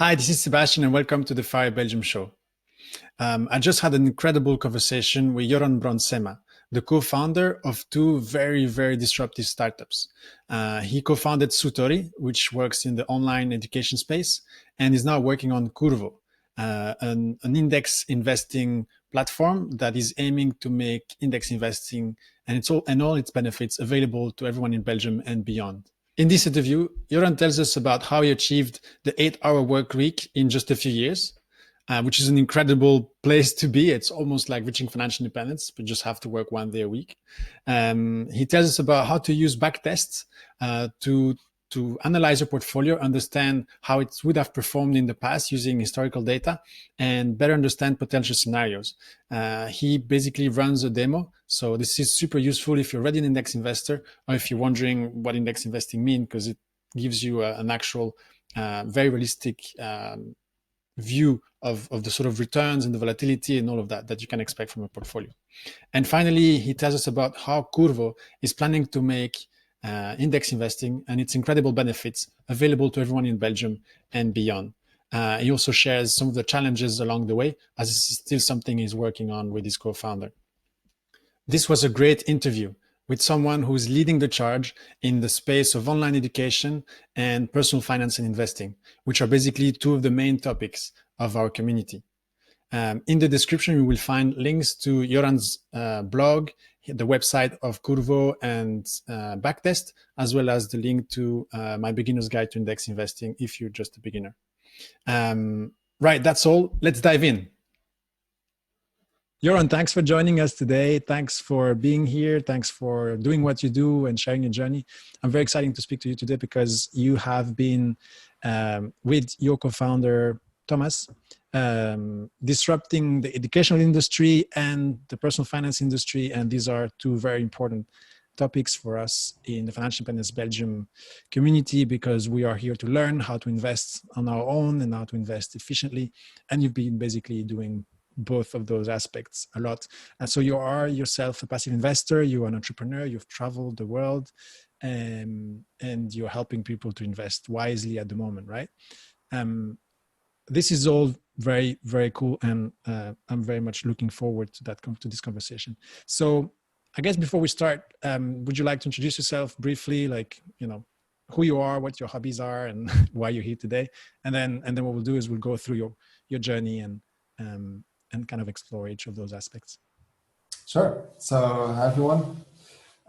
Hi, this is Sébastien and welcome to the Fire Belgium show. I just had an incredible conversation with Yoran Brondsema, the co-founder of two very disruptive startups. He co-founded Sutori, which works in the online education space, and is now working on Curvo, an index investing platform that is aiming to make index investing and all its benefits available to everyone in Belgium and beyond. In this interview, Yoran tells us about how he achieved the 8-hour work week in just a few years, which is an incredible place to be. It's almost like reaching financial independence, but just have to work 1 day a week. He tells us about how to use backtests to analyze your portfolio, understand how it would have performed in the past using historical data, and better understand potential scenarios. He basically runs a demo. So this is super useful if you're already an index investor or if you're wondering what index investing means, because it gives you an actual, very realistic view of the sort of returns and the volatility and all of that you can expect from a portfolio. And finally, he tells us about how Curvo is planning to make index investing and its incredible benefits available to everyone in Belgium and beyond. He also shares some of the challenges along the way, as this is still something he's working on with his co-founder. This was a great interview with someone who is leading the charge in the space of online education and personal finance and investing, which are basically two of the main topics of our community. In the description, you will find links to Yoran's blog, the website of Curvo and Backtest, as well as the link to my beginner's guide to index investing if you're just a beginner. Right, that's all. Let's dive in. Yoran, thanks for joining us today. Thanks for being here. Thanks for doing what you do and sharing your journey. I'm very excited to speak to you today because you have been with your co-founder, Thomas, disrupting the educational industry and the personal finance industry. And these are two very important topics for us in the Financial Independence Belgium community, because we are here to learn how to invest on our own and how to invest efficiently. And you've been basically doing both of those aspects a lot. And so you are yourself a passive investor, you're an entrepreneur, you've traveled the world, and you're helping people to invest wisely at the moment, right? This is all very cool, and I'm very much looking forward to this conversation. So I guess before we start, would you like to introduce yourself briefly, like, who you are, what your hobbies are, and why you're here today? And then what we'll do is we'll go through your journey and kind of explore each of those aspects. Sure. So hi everyone.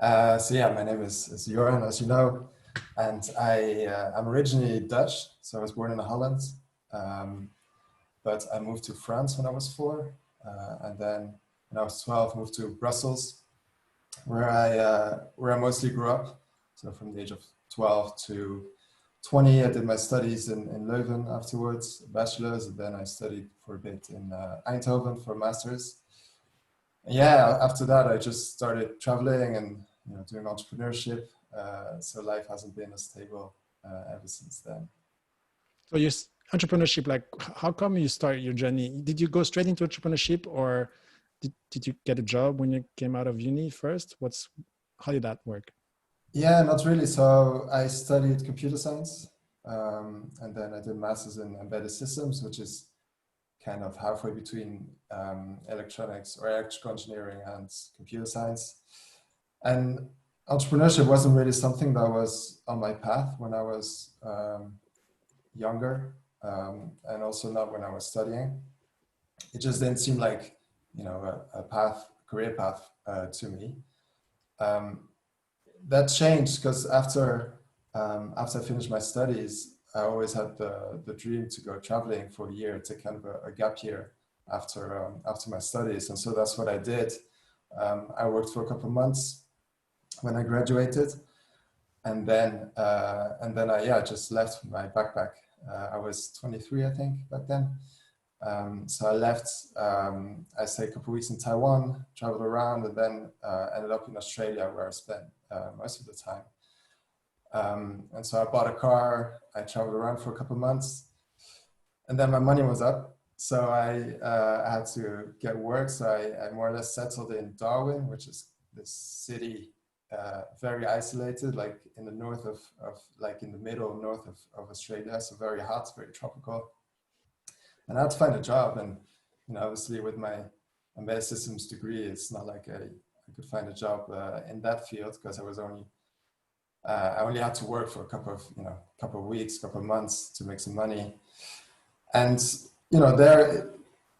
My name is Yoran, as you know, and I'm originally Dutch. So I was born in Holland, but I moved to France when I was 4, and then when I was 12, moved to Brussels, where I mostly grew up. So from the age of 12 to 20, I did my studies in Leuven afterwards, a bachelor's, and then I studied for a bit in Eindhoven for a master's. And yeah, after that, I just started traveling and doing entrepreneurship. So life hasn't been as stable ever since then. So your entrepreneurship, like, how come you started your journey? Did you go straight into entrepreneurship, or did you get a job when you came out of uni first? How did that work? Yeah, not really. So I studied computer science, and then I did masters in embedded systems, which is kind of halfway between electronics or electrical engineering and computer science. And entrepreneurship wasn't really something that was on my path when I was younger, and also not when I was studying. It just didn't seem like a career path to me. That changed because after I finished my studies, I always had the dream to go traveling for a year, to kind of a gap year after my studies, and so that's what I did. I worked for a couple of months when I graduated, and then I just left my backpack. I was 23, I think, back then. So I left. I stayed a couple of weeks in Taiwan, traveled around, and then ended up in Australia, where I spent most of the time. And so I bought a car. I traveled around for a couple of months, and then my money was up. So I had to get work. So I more or less settled in Darwin, which is this city, very isolated, like in the north of like in the middle north of Australia. So very hot, very tropical. And I had to find a job. And, obviously with my embedded systems degree, it's not like I could find a job in that field, because I only had to work for a couple of weeks, couple of months to make some money. And,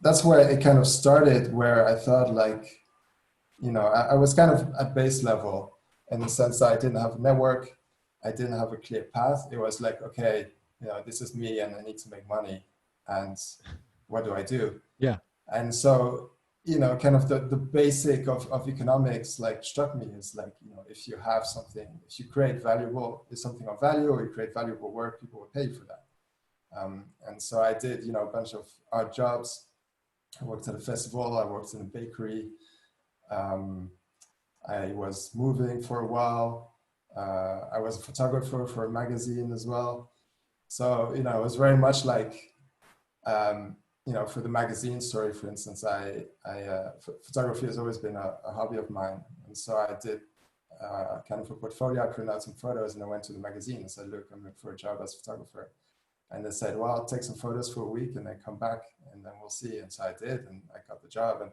that's where it kind of started, where I thought like, I was kind of at base level, in the sense that I didn't have a network. I didn't have a clear path. It was like, okay, this is me and I need to make money. And what do I do? Yeah. And so, kind of the basic of economics like struck me is like, if you have something, if you create something of value, or you create valuable work, people will pay you for that. And so I did, a bunch of odd jobs. I worked at a festival, I worked in a bakery. I was moving for a while. I was a photographer for a magazine as well. So, it was very much like, for the magazine story, for instance, photography has always been a hobby of mine. And so I did kind of a portfolio. I printed out some photos and I went to the magazine and said, look, I'm looking for a job as a photographer. And they said, well, I'll take some photos for a week and then come back and then we'll see. And so I did, and I got the job. And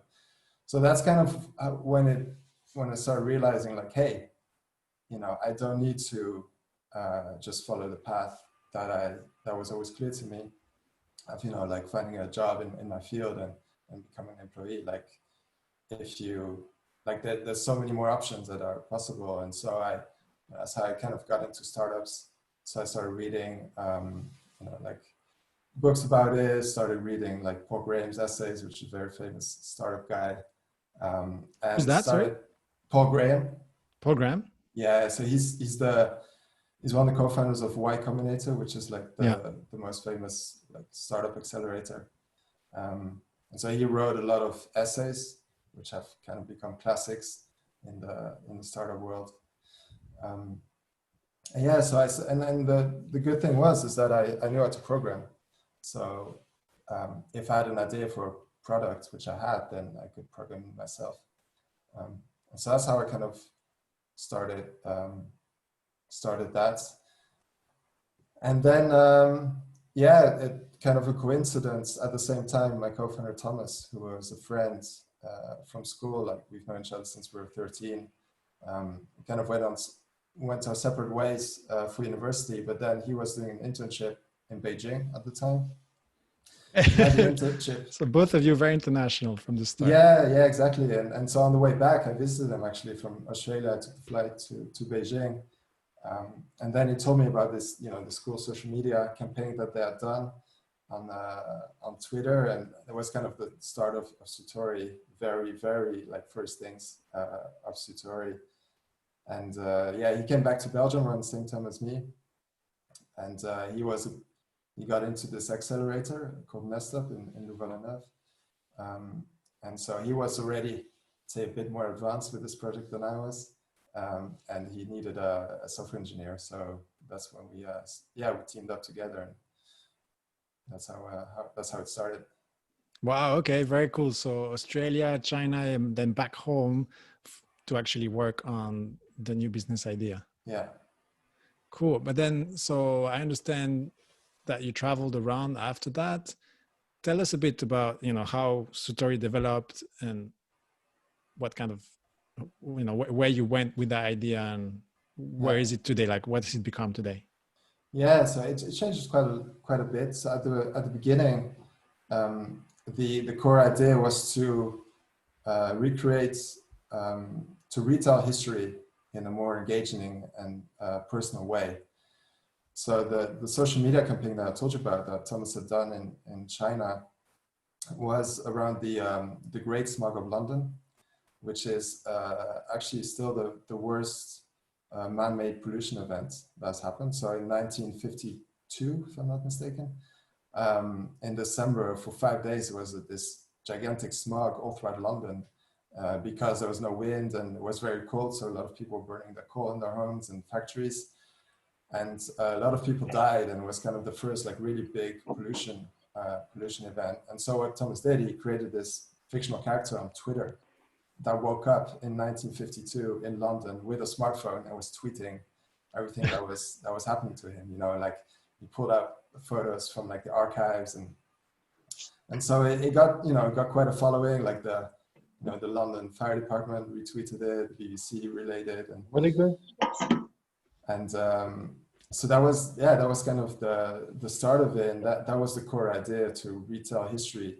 so that's kind of when I started realizing like, hey, I don't need to just follow the path that was always clear to me of, like finding a job in my field and becoming an employee. Like if you, like there's so many more options that are possible. And so that's how I kind of got into startups. So I started reading, like books about it, started reading like Paul Graham's essays, which is a very famous startup guy. And Who's that, sorry? Paul Graham. Paul Graham? Yeah, so he's one of the co-founders of Y Combinator, which is like the most famous like startup accelerator. And so he wrote a lot of essays, which have kind of become classics in the startup world. And yeah, so the good thing is that I knew how to program. So if I had an idea for a product, which I had, then I could program it myself. And so that's how I kind of started that. And then, it kind of a coincidence. At the same time, my co-founder Thomas, who was a friend from school, like we've known each other since we were 13, kind of went our separate ways for university. But then he was doing an internship in Beijing at the time. Internship. So both of you very international from the start. Yeah, exactly. And so on the way back, I visited him actually from Australia. I took the flight to Beijing. And then he told me about this, the school social media campaign that they had done on Twitter. And it was kind of the start of Sutori, very, very like first things of Sutori. And he came back to Belgium around the same time as me. And he got into this accelerator called Nestup in Louvain-la-Neuve. And so he was already, say, a bit more advanced with this project than I was. And he needed a software engineer. So that's when we teamed up together. And that's how it started. Wow. Okay. Very cool. So Australia, China, and then back home to actually work on the new business idea. Yeah. Cool. But then, so I understand that you traveled around after that. Tell us a bit about, how Sutori developed and what kind of, where you went with that idea and where is it today? Like, what has it become today? Yeah, so it changes quite a bit. So at the beginning, the core idea was to recreate, to retell history in a more engaging and personal way. So the social media campaign that I told you about that Thomas had done in China was around the Great Smog of London, which is actually still the worst man-made pollution event that's happened. So in 1952, if I'm not mistaken, in December for 5 days, it was this gigantic smog all throughout London because there was no wind and it was very cold. So a lot of people were burning their coal in their homes and factories. And a lot of people died, and it was kind of the first like really big pollution event. And so what Thomas did, he created this fictional character on Twitter that woke up in 1952 in London with a smartphone and was tweeting everything that was happening to him. Like he pulled out photos from like the archives and And so it got, it got quite a following, like the London Fire Department retweeted it, the BBC relayed it, and Really good. and so that was kind of the start of it, and that was the core idea, to retell history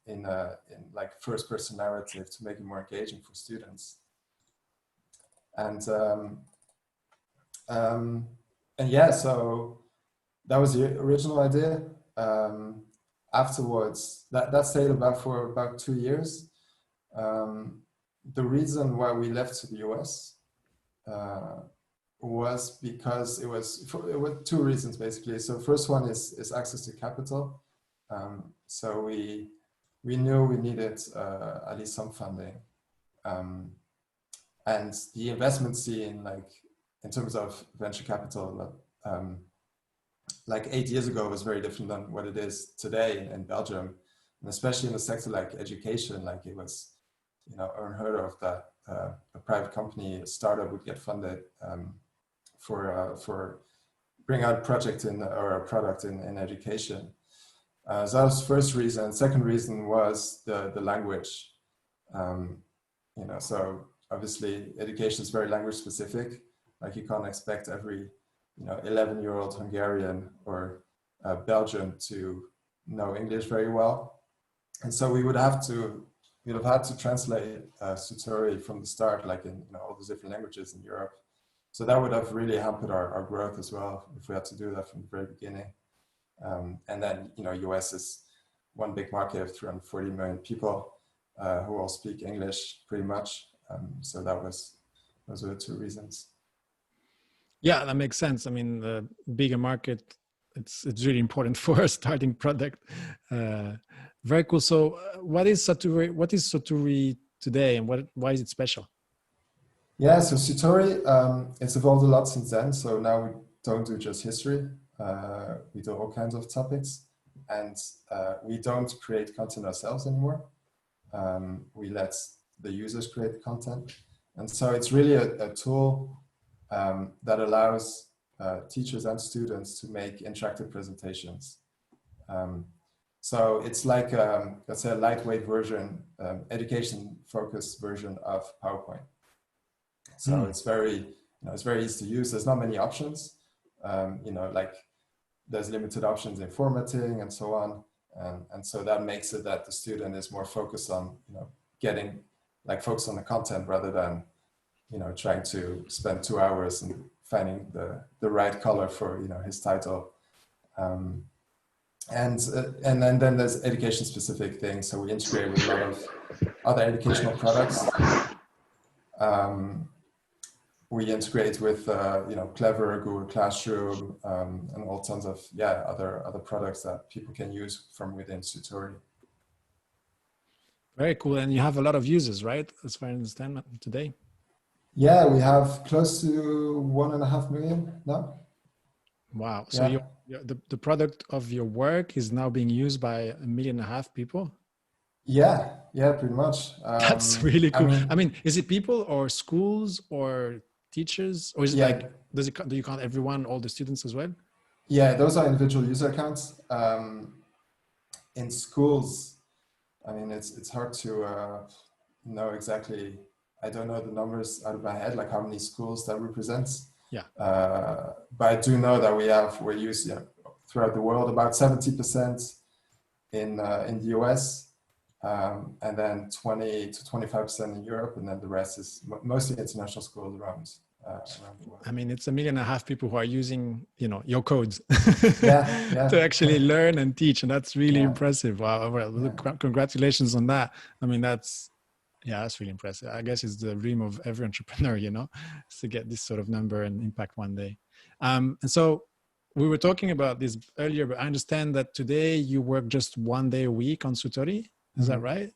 in like first person narrative to make it more engaging for students. And yeah, so that was the original idea. Afterwards, that stayed for about 2 years. The reason why we left to the US was because it was 2 reasons basically. So first one is access to capital. So we knew we needed at least some funding. And the investment scene, like in terms of venture capital, like 8 years ago was very different than what it is today in Belgium, and especially in a sector like education. Like it was, unheard of that a private company, a startup, would get funded for bring out a project or a product in education. So that was the first reason. Second reason was the language. So obviously education is very language specific. Like you can't expect every 11-year-old Hungarian or Belgian to know English very well. And so we'd have had to translate Sutori from the start, like in all the different languages in Europe. So that would have really hampered our growth as well if we had to do that from the very beginning. And then, US is one big market of 340 million people who all speak English pretty much. So those were the 2 reasons. Yeah, that makes sense. I mean, the bigger market, it's really important for a starting product. Very cool. So what is Sutori? What is Sutori today, and why is it special? Yeah, so Sutori, it's evolved a lot since then. So now we don't do just history. We do all kinds of topics, and we don't create content ourselves anymore. We let the users create the content. And so it's really a tool that allows teachers and students to make interactive presentations. So it's like, let's say, a lightweight version, education-focused version of PowerPoint. So it's very easy to use. There's not many options. Like there's limited options in formatting and so on. And so that makes it that the student is more focused on, focused on the content rather than, trying to spend 2 hours and finding the right color for, his title. And then there's education specific things. So we integrate with a lot of other educational products. We integrate with, Clever, Google Classroom, and all tons of, other products that people can use from within Sutori. Very cool. And you have a lot of users, right? As far as I understand today. Yeah, we have close to 1.5 million now. Wow. So the product of your work is now being used by 1.5 million people? Yeah, pretty much. That's really cool. I mean, is it people or schools or teachers, or is it do you count everyone, all the students as well? Yeah, those are individual user accounts. In schools, I mean, it's hard to know exactly. I don't know the numbers out of my head, like how many schools that represents. Yeah. But I do know that we're used throughout the world, about 70% in the US, and then 20 to 25% in Europe, and then the rest is mostly international schools around the world. I mean, it's 1.5 million people who are using, your codes to actually learn and teach, and that's really impressive. Wow! Well, congratulations on that. I mean, that's really impressive. I guess it's the dream of every entrepreneur, is to get this sort of number and impact one day. And so we were talking about this earlier, but I understand that today you work just 1 day a week on Sutori. Is that right?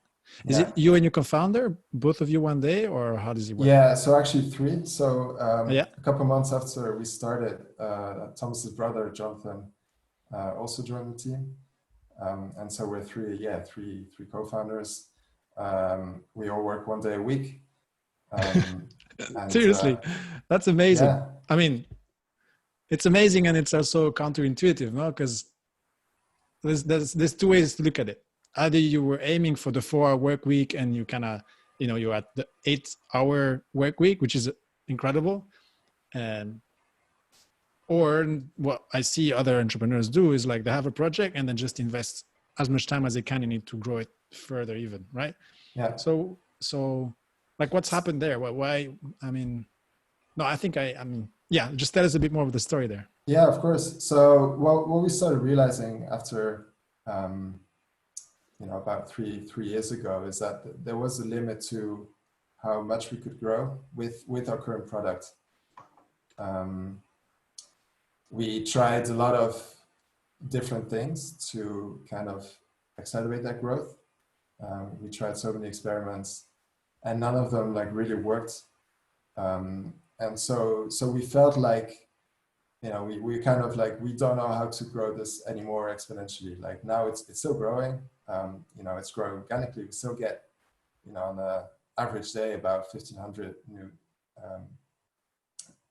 Is it you and your co-founder, both of you 1 day, or how does it work? Yeah, so actually 3. So a couple months after we started, Thomas's brother, Jonathan, also joined the team. And so we're three co-founders. We all work 1 day a week. Seriously, that's amazing. Yeah. I mean, it's amazing, and it's also counterintuitive, no? Because there's two ways to look at it. Either you were aiming for the 4-hour work week and you kind of, you're at the 8-hour work week, which is incredible. And or what I see other entrepreneurs do is like they have a project and then just invest as much time as they can in it to grow it further even, right? Yeah. So like what's happened there? Why? I mean, no, I think yeah, just tell us a bit more of the story there. Yeah, of course. So what we started realizing after, about three years ago is that there was a limit to how much we could grow with our current product. We tried a lot of different things to kind of accelerate that growth. We tried so many experiments and none of them like really worked. And so we felt like, we kind of like, we don't know how to grow this anymore exponentially. Like now it's still growing, it's growing organically. We still get, on an average day, about 1,500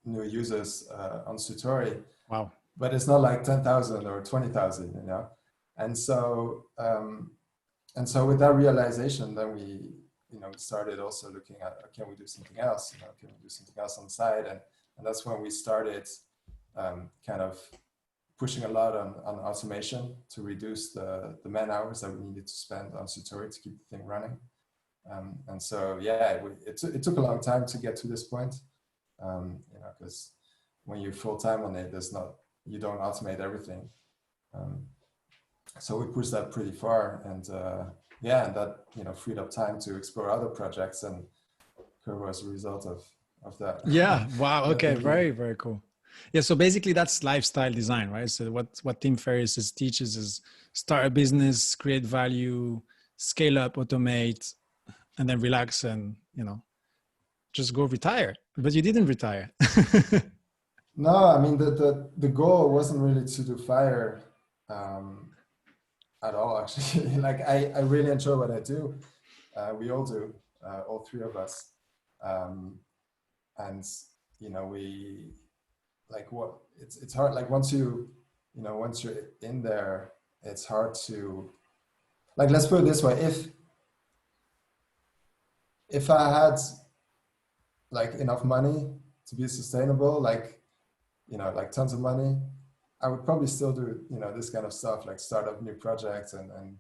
new users on Sutori. Wow. But it's not like 10,000 or 20,000, And so with that realization, then we started also looking at, can we do something else? Can we do something else on the side? And that's when we started kind of pushing a lot on automation to reduce the man hours that we needed to spend on Sutori to keep the thing running. And so, yeah, it took a long time to get to this point, because when you're full time on it, you don't automate everything. So we pushed that pretty far, and and that freed up time to explore other projects, and Curvo as a result of that. Yeah. Wow. Okay. Very, very cool. Yeah. So basically that's lifestyle design, right? So what Tim Ferriss teaches is start a business, create value, scale up, automate, and then relax and, just go retire. But you didn't retire. No, I mean, the goal wasn't really to do fire at all, actually. Like I really enjoy what I do. We all do, all three of us. And, we like it's hard. Like once you're in there, it's hard to, like, let's put it this way. If I had like enough money to be sustainable, like tons of money, I would probably still do, this kind of stuff, like start up new projects and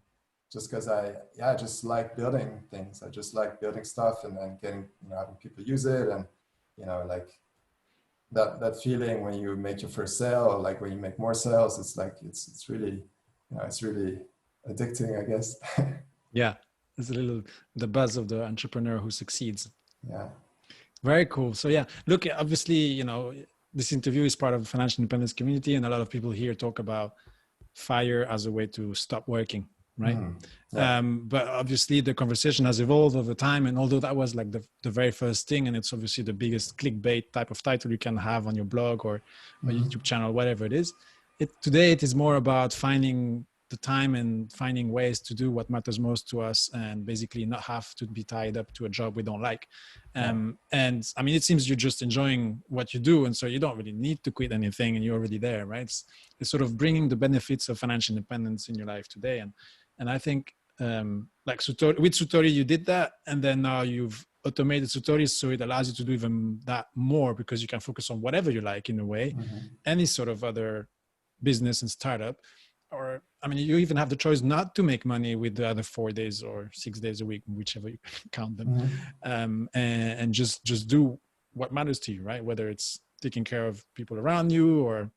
just because I just like building things. I just like building stuff and then getting, having people use it. And, like that feeling when you make your first sale, or like when you make more sales, it's like, it's really, it's really addicting, I guess. Yeah. It's the buzz of the entrepreneur who succeeds. Yeah. Very cool. So yeah, look, obviously, this interview is part of the financial independence community, and a lot of people here talk about FIRE as a way to stop working, right? Yeah. But obviously the conversation has evolved over time, and although that was like the very first thing, and it's obviously the biggest clickbait type of title you can have on your blog or a YouTube channel, whatever it is, today it is more about finding the time and finding ways to do what matters most to us, and basically not have to be tied up to a job we don't like. And I mean, it seems you're just enjoying what you do, and so you don't really need to quit anything, and you're already there, right? It's sort of bringing the benefits of financial independence in your life today. And I think like Sutori, with Sutori you did that, and then now you've automated Sutori, so it allows you to do even that more, because you can focus on whatever you like in a way, any sort of other business and startup. Or, I mean, you even have the choice not to make money with the other 4 days or 6 days a week, whichever you count them, and just do what matters to you, right? Whether it's taking care of people around you or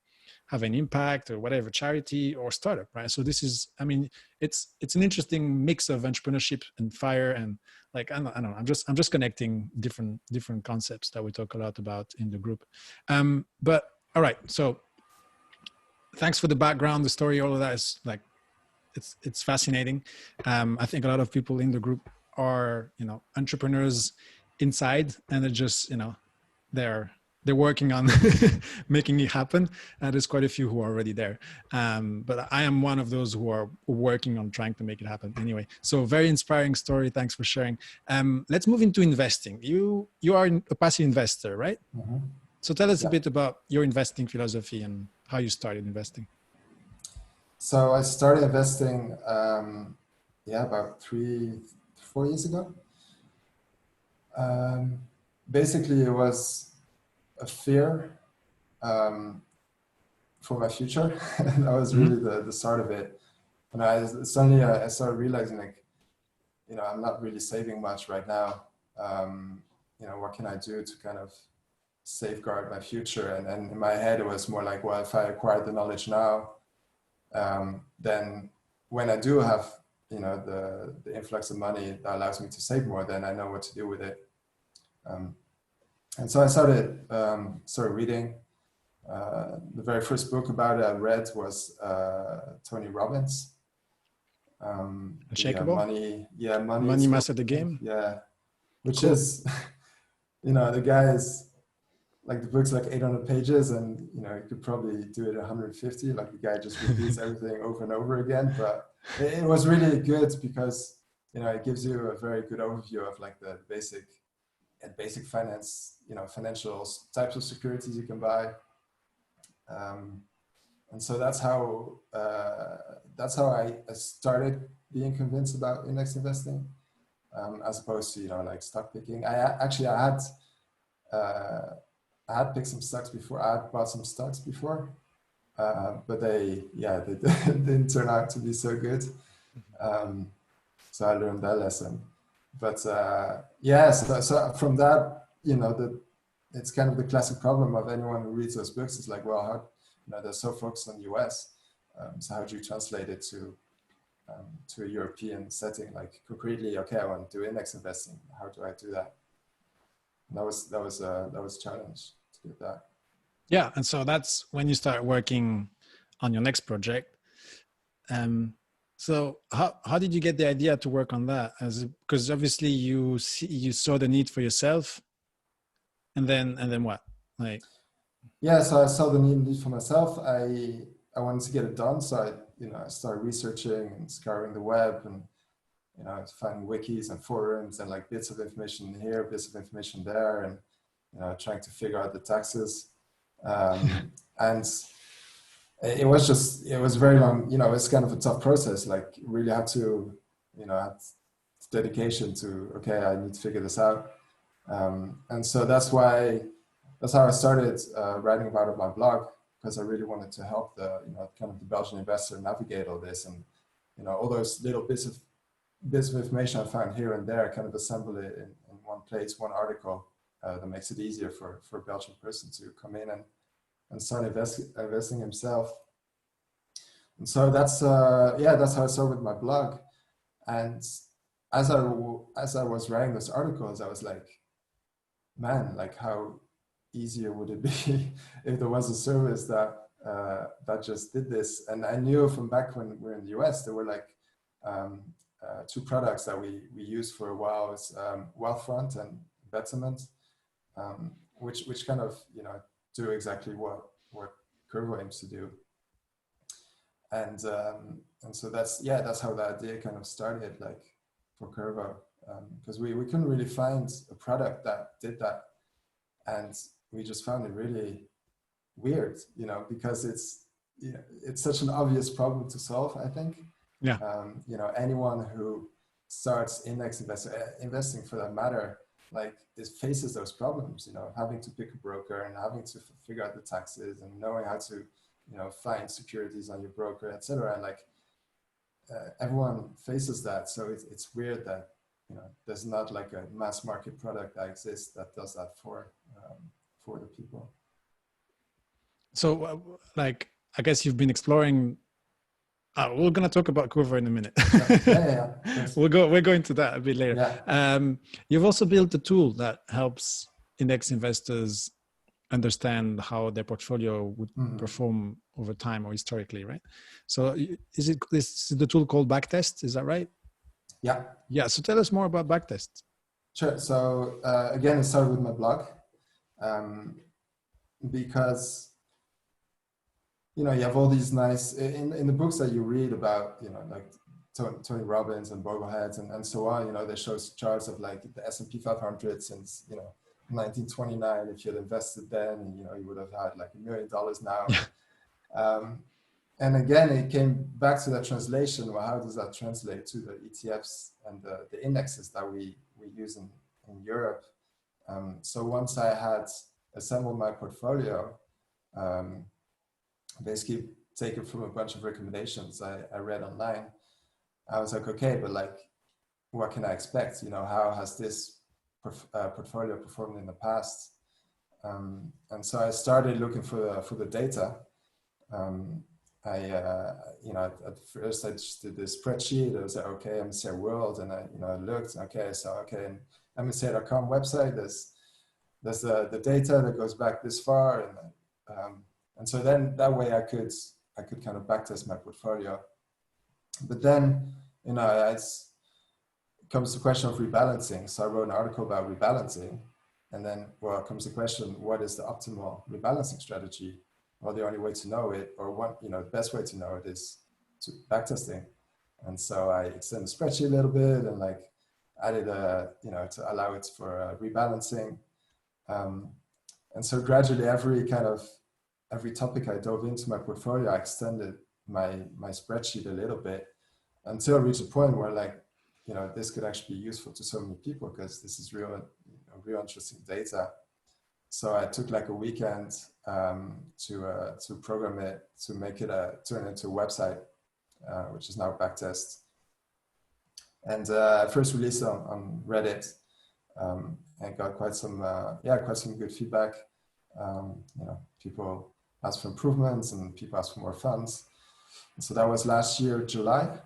have an impact or whatever, charity or startup, right? So this is, I mean, it's an interesting mix of entrepreneurship and FIRE, and like, I don't know, I'm just connecting different concepts that we talk a lot about in the group. But all right, so thanks for the background, the story, all of that is like, it's fascinating. I think a lot of people in the group are, entrepreneurs inside, and they're just, they're working on making it happen. There's quite a few who are already there. But I am one of those who are working on trying to make it happen anyway. So very inspiring story. Thanks for sharing. Let's move into investing. You are a passive investor, right? So tell us a bit about your investing philosophy and how you started investing. So I started investing, yeah, about 4 years ago. Um, Basically, it was a fear um, for my future, and that was Hmm. really the start of it. And I started realizing, like, I'm not really saving much right now. What can I do to kind of safeguard my future? And in my head, it was more like, well, if I acquire the knowledge now, then when I do have, the influx of money that allows me to save more, then I know what to do with it. Um, and so I started reading. The very first book about it I read was Tony Robbins. Unshakable. Money Money is called, mastered the I think. game. Yeah, which Cool. is, the guy is like, the book's like 800 pages, and you could probably do it 150. Like, the guy just repeats everything over and over again. But it was really good because it gives you a very good overview of like the basic finance, financial types of securities you can buy. Um, and so that's how I started being convinced about index investing, as opposed to like stock picking. Uh, I had picked some stocks before. I had bought some stocks before, but they didn't turn out to be so good. Um, so I learned that lesson. But yeah, so from that, it's kind of the classic problem of anyone who reads those books. It's like, well, how, they're so focused on the US. So how do you translate it to a European setting? Like, concretely, okay, I want to do index investing. How do I do that? And that was a challenge to get that. Yeah, and so that's when you start working on your next project. So how did you get the idea to work on that? Because obviously you saw the need for yourself, and then what? Like, Yeah, so I saw the need for myself. I wanted to get it done, so I started researching and scouring the web, and finding wikis and forums and like bits of information here, bits of information there, and trying to figure out the taxes. And it was very long. It's kind of a tough process. Like, really had to, had dedication to, okay, I need to figure this out. And so that's how I started writing about it on my blog, because I really wanted to help the, kind of the Belgian investor navigate all this, and all those little bits of information I found here and there, kind of assemble it in one place, one article, that makes it easier for a Belgian person to come in and start investing himself. And so that's how I started with my blog. And as I was writing those articles, I was like, man, like, how easier would it be if there was a service that just did this? And I knew from back when we were in the US, there were like two products that we used for a while. It's Wealthfront and Betterment, which kind of do exactly what Curvo aims to do. And so that's how the idea kind of started, like, for Curvo, because we couldn't really find a product that did that, and we just found it really weird, because it's such an obvious problem to solve, I think. yeah, Anyone who starts investing for that matter, like, faces those problems, having to pick a broker and having to figure out the taxes and knowing how to find securities on your broker, etc. And like, everyone faces that. So it's weird that there's not like a mass market product that exists that does that for the people. so like, I guess you've been exploring. We're gonna talk about Curvo in a minute. Yeah. We're going to that a bit later. Yeah. You've also built a tool that helps index investors understand how their portfolio would perform over time or historically, right? So is the tool called Backtest? Is that right? Yeah. Yeah. So tell us more about Backtest. Sure. So again, it started with my blog, because you have all these nice in the books that you read about, like Tony Robbins and Bogleheads and so on. They show charts of like the S&P 500 since 1929. If you had invested then, you would have had like $1 million now. and again, it came back to that translation. Well, how does that translate to the ETFs and the indexes that we use in Europe? So once I had assembled my portfolio, basically taken from a bunch of recommendations I read online, I was like, okay, but like, what can I expect? You know, how has this portfolio performed in the past? And so I started looking for the data. You know, at first I just did this spreadsheet. I was like, okay, MSCI World, and I, you know, looked. Okay, so okay, and MSCI.com website. There's the data that goes back this far, and so then that way I could kind of backtest my portfolio. But then, you know, it comes to the question of rebalancing. So I wrote an article about rebalancing, and then, well, comes the question: what is the optimal rebalancing strategy? Well, the only way to know it, or one, you know, the best way to know it is to backtesting. And so I extended the spreadsheet a little bit and like added you know, to allow it for rebalancing. And so gradually every topic I dove into my portfolio, I extended my spreadsheet a little bit until I reached a point where like, you know, this could actually be useful to so many people because this is real, you know, real interesting data. So I took like a weekend to program it, to make it turn it into a website, which is now Backtest. And I first released it on Reddit, and got quite some good feedback. You know, people asked for improvements and people asked for more funds. And so that was last year, July.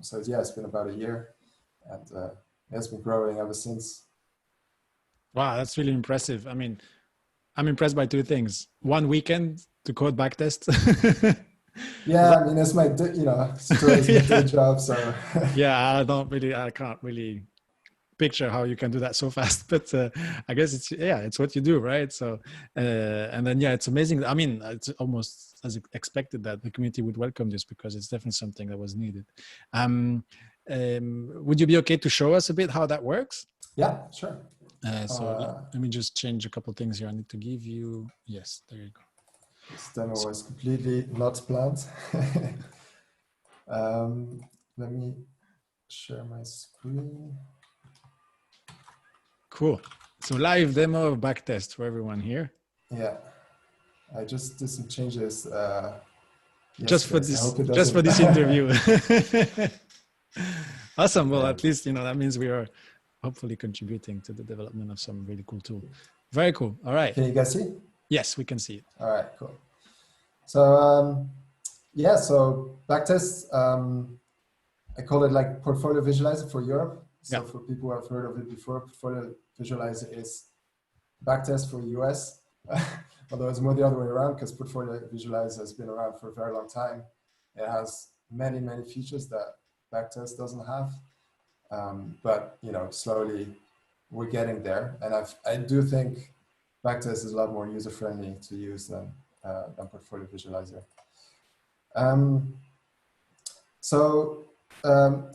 So yeah, it's been about a year, and it's been growing ever since. Wow, that's really impressive. I mean, I'm impressed by two things. One weekend to code backtest. Yeah, I mean, it's my, you know, Sutori is my day job, so. Yeah, I can't really picture how you can do that so fast, but I guess it's what you do, right? So, and then, yeah, it's amazing. I mean, it's almost as expected that the community would welcome this because it's definitely something that was needed. Would you be okay to show us a bit how that works? Yeah, sure. So let me just change a couple of things here. I need to give you, yes, there you go. This demo was completely not planned. Let me share my screen. Cool. So live demo of backtest for everyone here. Yeah, I just did some changes. Just for this interview. Awesome. Well, at least, you know, that means we are hopefully contributing to the development of some really cool tool. Very cool. All right. Can you guys see? Yes, we can see it. All right, cool. So yeah, so Backtest, I call it like portfolio visualizer for Europe. So for people who have heard of it before, portfolio visualizer is Backtest for US. Although it's more the other way around because portfolio visualizer has been around for a very long time. It has many, many features that Backtest doesn't have. But, you know, slowly we're getting there. And I do think Backtest is a lot more user-friendly to use than portfolio visualizer.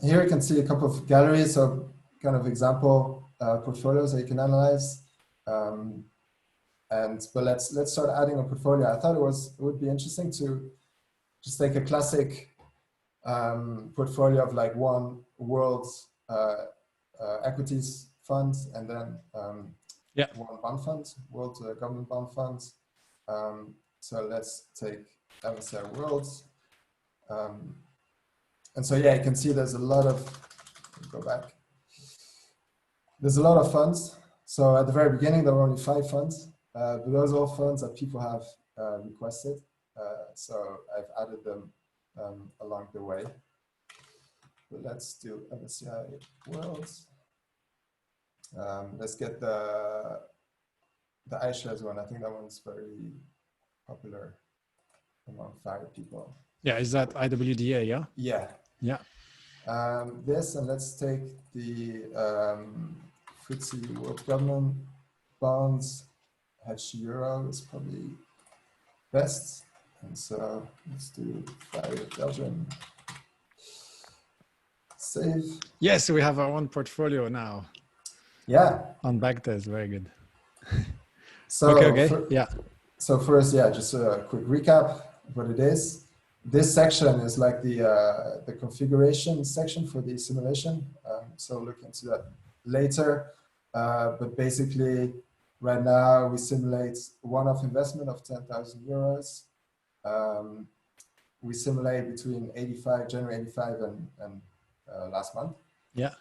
Here you can see a couple of galleries, so kind of example portfolios that you can analyze. But let's start adding a portfolio. I thought it would be interesting to just take a classic portfolio of like one world equities fund and then one bond fund, world government bond fund. So let's take MSCI World. And so yeah, you can see there's a lot of, go back. There's a lot of funds. So at the very beginning, there were only 5 funds. But those are all funds that people have requested. So I've added them along the way. But let's do MSCI World. Let's get the iShares one. I think that one's very popular among FIRE people. Yeah, is that IWDA, yeah? Yeah. Yeah. This, and let's take the FTSE World Government Bonds. Hedged Euro is probably best. And so let's do FIRE Belgium. Save. Yes, we have our own portfolio now. Yeah. On Backtest, very good. So okay. Yeah. So first, yeah, just a quick recap of what it is. this section is like the configuration section for the simulation. So look into that later. But basically, right now we simulate one-off investment of 10,000 euros. We simulate between January 85 and last month. Yeah.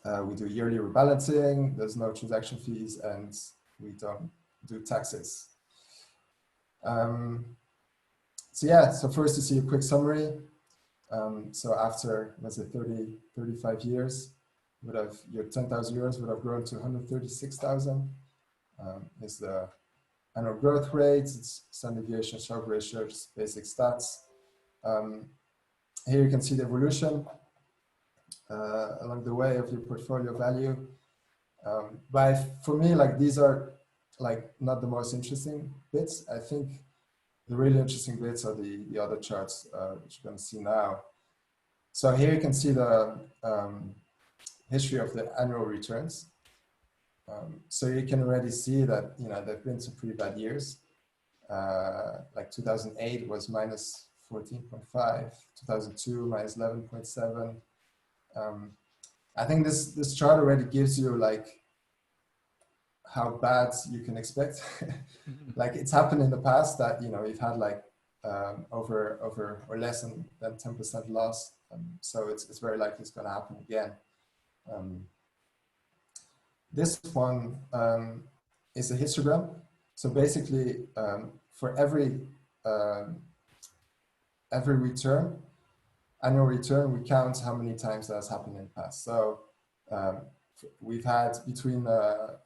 We do yearly rebalancing, there's no transaction fees, and we don't do taxes. So yeah, so first to see a quick summary. So after, let's say 35 years, your 10,000 euros would have grown to 136,000. Is the annual growth rate, it's standard deviation, Sharpe ratio, just basic stats. Here you can see the evolution along the way of your portfolio value. But for me, like these are like not the most interesting bits. I think the really interesting bits are the other charts, which you're going to see now. So here you can see the history of the annual returns. So you can already see that, you know, there've been some pretty bad years. Like 2008 was minus 14.5, 2002 minus 11.7. I think this chart already gives you like how bad you can expect. Like it's happened in the past that, you know, you've had like over or less than 10% loss. So it's very likely it's going to happen again. This one is a histogram. So basically, for every return, annual return, we count how many times that has happened in the past. So we've had between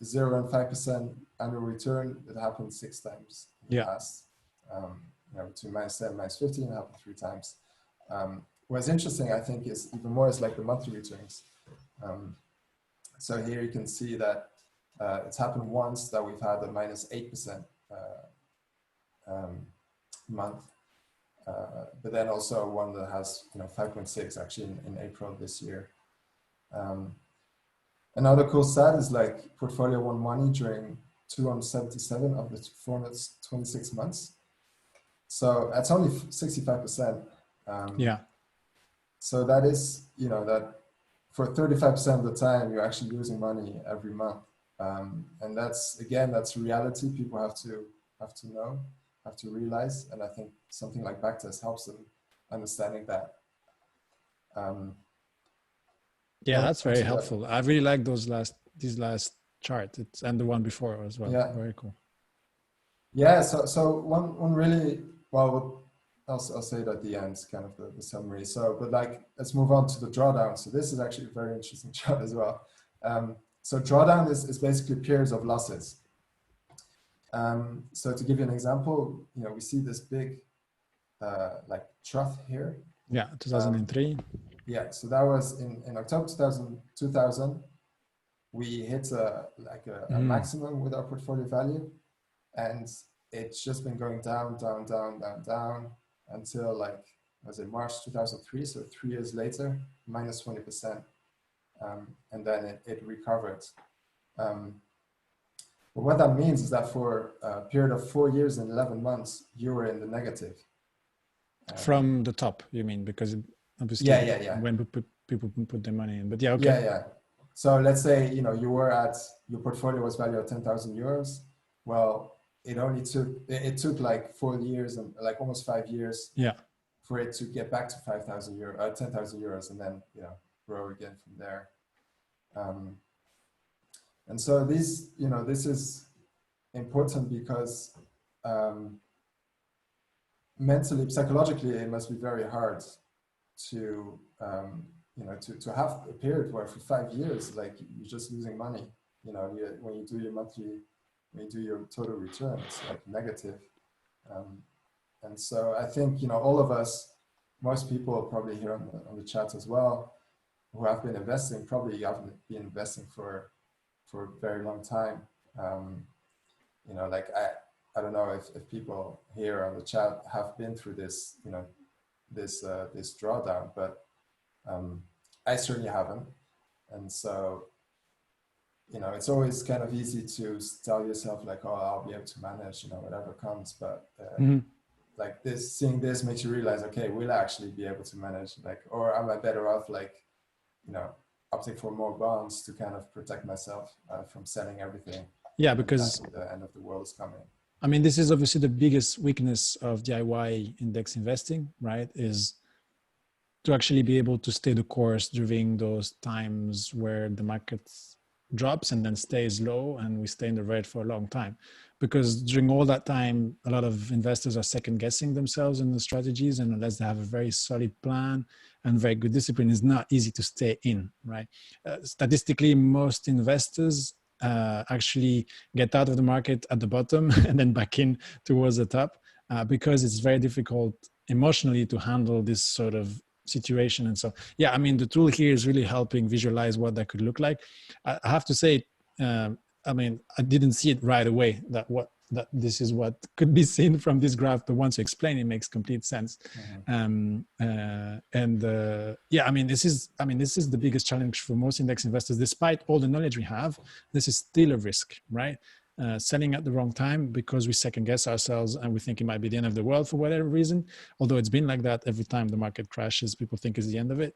0 and 5% annual return that happened 6 times in the past. You know, between -10 and -15, it happened 3 times. What's interesting, I think, is even more is like the monthly returns. So here you can see that it's happened once that we've had a -8% month, but then also one that has, you know, 5.6 actually in April this year. Another cool stat is like portfolio won money during 277 of the 426 months. So that's only 65%. Yeah. So that is, you know, that for 35% of the time, you're actually losing money every month. And that's, again, that's reality. People have to know, have to realize. And I think something like Backtest helps them understanding that. Yeah, that's very helpful. I really like these last chart. And the one before as well. Yeah. Very cool. Yeah. So one really, well, I'll say it at the end, kind of the summary. So, but like, let's move on to the drawdown. So this is actually a very interesting chart as well. So drawdown is basically periods of losses. So to give you an example, you know, we see this big like trough here. Yeah, 2003. Yeah, so that was in October 2000. We hit a maximum with our portfolio value, and it's just been going down until like, was it March 2003? So 3 years later, minus 20%, and then it recovered. But what that means is that for a period of 4 years and 11 months, you were in the negative. From the top, you mean? Because obviously, when people put their money in. But yeah, okay. Yeah. So let's say, you know, you were your portfolio was valued at 10,000 euros. Well, it took like 4 years and like almost 5 years. Yeah. For it to get back to 5,000 euros, 10,000 euros, and then, you know, grow again from there. And so this is important because mentally, psychologically, it must be very hard to you know, to have a period where for 5 years, like you're just losing money. You know, when you do your total return, it's like negative. And so I think, you know, all of us, most people probably here on the chat as well, who have been investing, probably haven't been investing for a very long time. You know, like I don't know if people here on the chat have been through this, you know, this drawdown, but I certainly haven't. And so, you know, it's always kind of easy to tell yourself like, oh, I'll be able to manage, you know, whatever comes. But like this, seeing this makes you realize, okay, will I actually be able to manage, like, or am I better off, like, you know, opting for more bonds to kind of protect myself from selling everything Yeah, when because the end of the world is coming. I mean, this is obviously the biggest weakness of DIY index investing, right? Is to actually be able to stay the course during those times where the market drops and then stays low and we stay in the red for a long time. Because during all that time, a lot of investors are second guessing themselves in the strategies, and unless they have a very solid plan and very good discipline, it's not easy to stay in, right? Statistically, most investors actually get out of the market at the bottom and then back in towards the top because it's very difficult emotionally to handle this sort of situation. And so, yeah, I mean, the tool here is really helping visualize what that could look like. I have to say, I mean, I didn't see it right away that this is what could be seen from this graph, but once you explain it, makes complete sense. Yeah, I mean, this is the biggest challenge for most index investors. Despite all the knowledge we have, this is still a risk, right? Selling at the wrong time because we second guess ourselves and we think it might be the end of the world for whatever reason. Although it's been like that every time the market crashes, people think it's the end of it.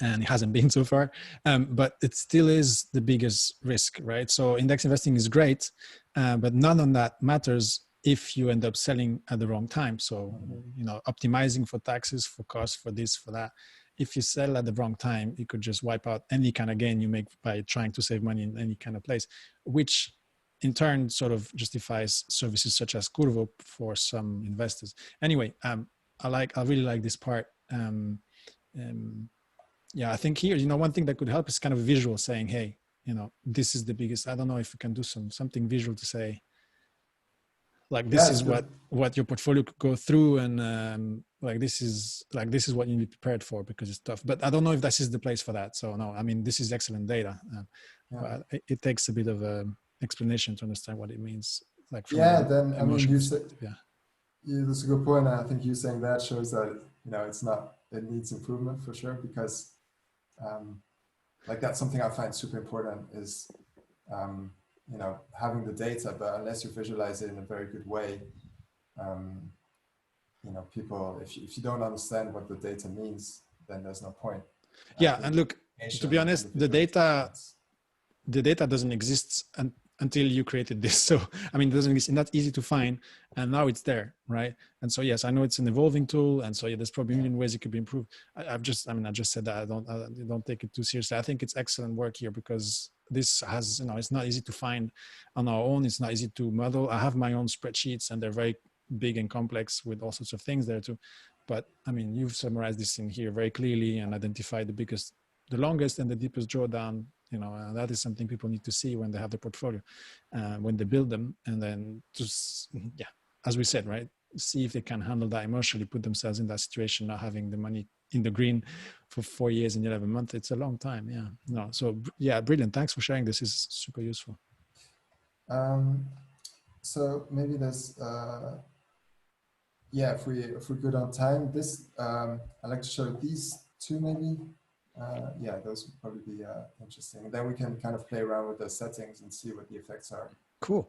And it hasn't been so far, but it still is the biggest risk, right? So index investing is great, but none of that matters if you end up selling at the wrong time. So, you know, optimizing for taxes, for costs, for this, for that. If you sell at the wrong time, you could just wipe out any kind of gain you make by trying to save money in any kind of place, which in turn sort of justifies services such as Curvo for some investors. Anyway, I really like this part. Yeah, I think here, you know, one thing that could help is kind of a visual saying, hey, you know, this is the biggest. I don't know if we can do something visual to say, like, this is what your portfolio could go through, and like this is what you need to be prepared for because it's tough. But I don't know if this is the place for that. So no, I mean, this is excellent data, but it takes a bit of a explanation to understand what it means, like from then I mean, perspective. That's a good point. And I think you saying that shows that, you know, it needs improvement for sure, because like that's something I find super important is, you know, having the data, but unless you visualize it in a very good way, you know, people, if you don't understand what the data means, then there's no point. Yeah, and look, to be honest, the data doesn't exist until you created this. So, I mean, it's not easy to find, and now it's there, right? And so, yes, I know it's an evolving tool, and so yeah, there's probably a million ways it could be improved. I just said that I don't take it too seriously. I think it's excellent work here because this has, you know, it's not easy to find on our own. It's not easy to model. I have my own spreadsheets, and they're very big and complex with all sorts of things there too. But I mean, you've summarized this in here very clearly and identified the longest and the deepest drawdown. You know, and that is something people need to see when they have the portfolio, when they build them, and then just, yeah, as we said, right, see if they can handle that emotionally, put themselves in that situation, not having the money in the green for 4 years and 11 months. It's a long time. Yeah, no, so yeah, brilliant. Thanks for sharing. This is super useful. So maybe there's, yeah, if we're good on time, this I'd like to show these two maybe. Yeah, those would probably be interesting. Then we can kind of play around with the settings and see what the effects are. Cool.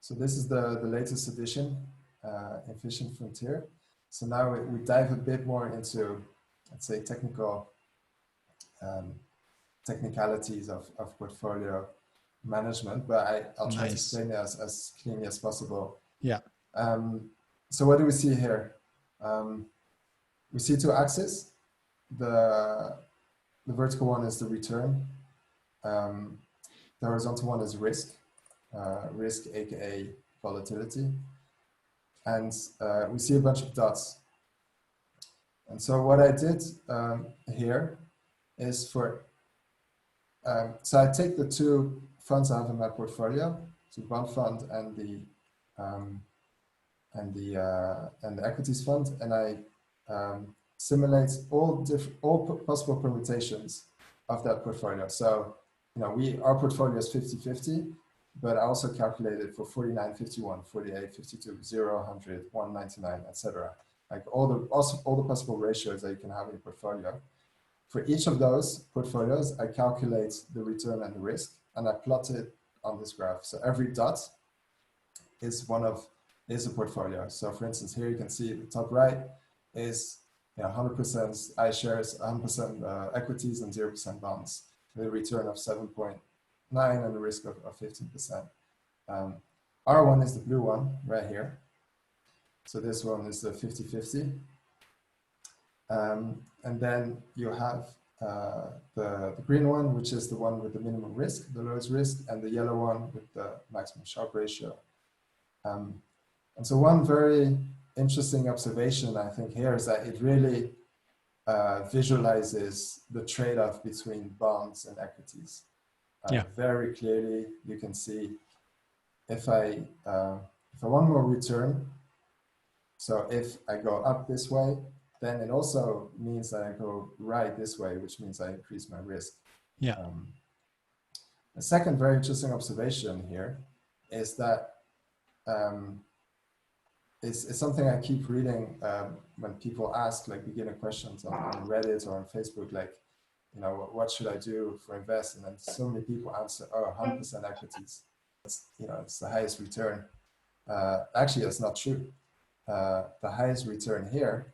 So this is the latest edition, Efficient Frontier. So now we dive a bit more into, let's say, technicalities of portfolio management, but I'll try to explain it as cleanly as possible. Yeah. So what do we see here? We see two axes. The vertical one is the return. The horizontal one is risk, aka volatility. And we see a bunch of dots. And so what I did here is so I take the two funds I have in my portfolio, so bond fund and the equities fund, and I simulate all possible permutations of that portfolio. So, you know, our portfolio is 50-50, but I also calculated for 49, 51, 48, 52, 0, 100, 199, etc. Like all the possible ratios that you can have in your portfolio. For each of those portfolios, I calculate the return and the risk, and I plot it on this graph. So every dot is is a portfolio. So for instance, here you can see the top right is 100% iShares, 100% equities, and 0% bonds, with a return of 7.9 and a risk of 15%. Our one is the blue one right here. So this one is the 50-50. And then you have the green one, which is the one with the minimum risk, the lowest risk, and the yellow one with the maximum Sharpe ratio. And so one very interesting observation, I think, here is that it really visualizes the trade-off between bonds and equities. Very clearly, you can see if I want more return, so if I go up this way, then it also means that I go right this way, which means I increase my risk. A second very interesting observation here is that it's something I keep reading when people ask like beginner questions on Reddit or on Facebook, like, what should I do for invest? And then so many people answer, 100% equities. It's the highest return. Actually, that's not true. The highest return here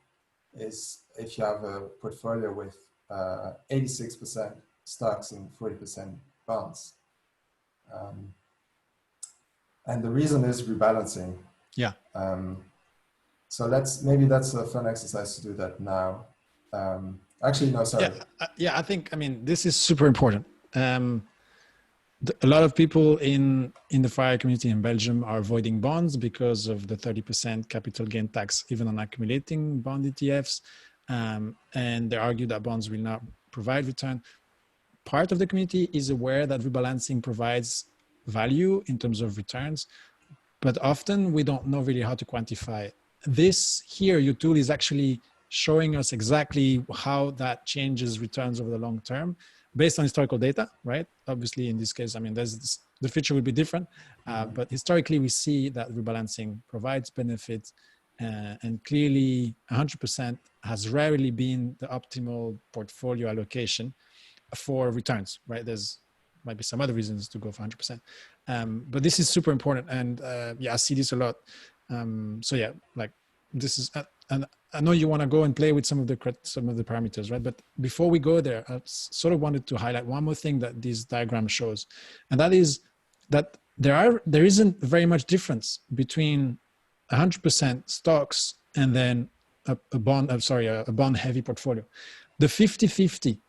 is if you have a portfolio with 86% stocks and 40% bonds. And the reason is rebalancing. So maybe that's a fun exercise to do that now. Actually, no, sorry. I think, this is super important. A lot of people in the FIRE community in Belgium are avoiding bonds because of the 30% capital gain tax, even on accumulating bond ETFs. And they argue that bonds will not provide return. Part of the community is aware that rebalancing provides value in terms of returns, but often we don't know really how to quantify it. This here, your tool is actually showing us exactly how that changes returns over the long term based on historical data, right? Obviously, in this case, the future will be different, but historically we see that rebalancing provides benefits, and clearly 100% has rarely been the optimal portfolio allocation for returns, right? Might be some other reasons to go for 100%, but this is super important, and I see this a lot. This is, and I know you want to go and play with some of the parameters, right? But before we go there, I sort of wanted to highlight one more thing that this diagram shows, and that is that there isn't very much difference between 100% stocks and then a bond heavy portfolio. The 50-50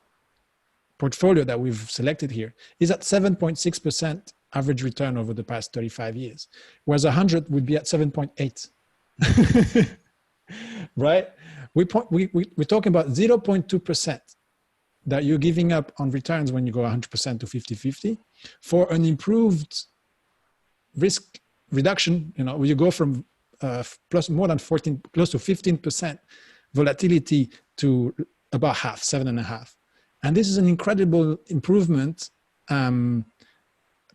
portfolio that we've selected here is at 7.6% average return over the past 35 years, whereas 100 would be at 7.8. Right? We're talking about 0.2% that you're giving up on returns when you go 100% to 50-50 for an improved risk reduction. You go from close to 15% volatility to about half, 7.5%. And this is an incredible improvement,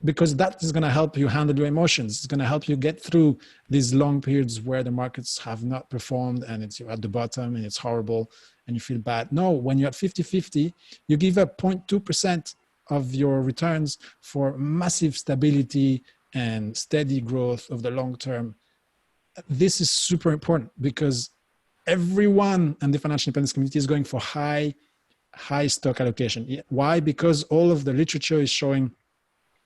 because that is going to help you handle your emotions. It's going to help you get through these long periods where the markets have not performed and you're at the bottom and it's horrible and you feel bad. No, when you're at 50-50, you give up 0.2% of your returns for massive stability and steady growth of the long term. This is super important because everyone in the financial independence community is going for high stock allocation. Why? Because all of the literature is showing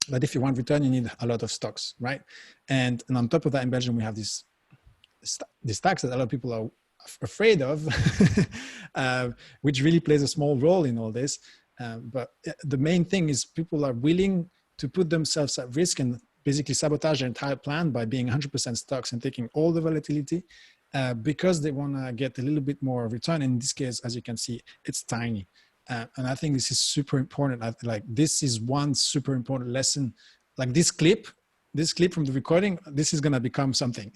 that if you want return, you need a lot of stocks, right? And on top of that, in Belgium, we have this tax that a lot of people are afraid of, which really plays a small role in all this. But the main thing is people are willing to put themselves at risk and basically sabotage their entire plan by being 100% stocks and taking all the volatility because they want to get a little bit more return. In this case, as you can see, it's tiny. And I think this is super important. This is one super important lesson. Like this clip from the recording, this is going to become something.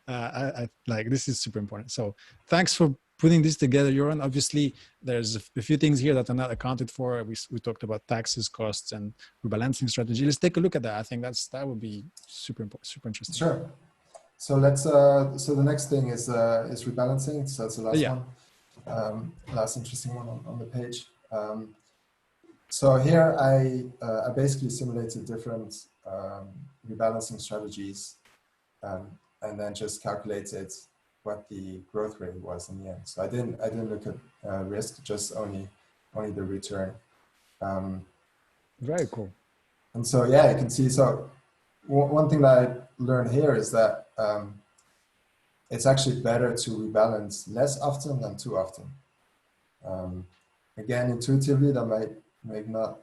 This is super important. So thanks for putting this together, Yoran. Obviously, there's a few things here that are not accounted for. We talked about taxes, costs, and rebalancing strategy. Let's take a look at that. I think that would be super important, super interesting. Sure. So let's. So the next thing is rebalancing. So that's the last one. Last interesting one on the page. So here I basically simulated different rebalancing strategies and then just calculated what the growth rate was in the end. So I didn't look at risk, just only the return. Very cool. And so yeah, you can see. So one thing that I learned here is that it's actually better to rebalance less often than too often. Again, intuitively, that might not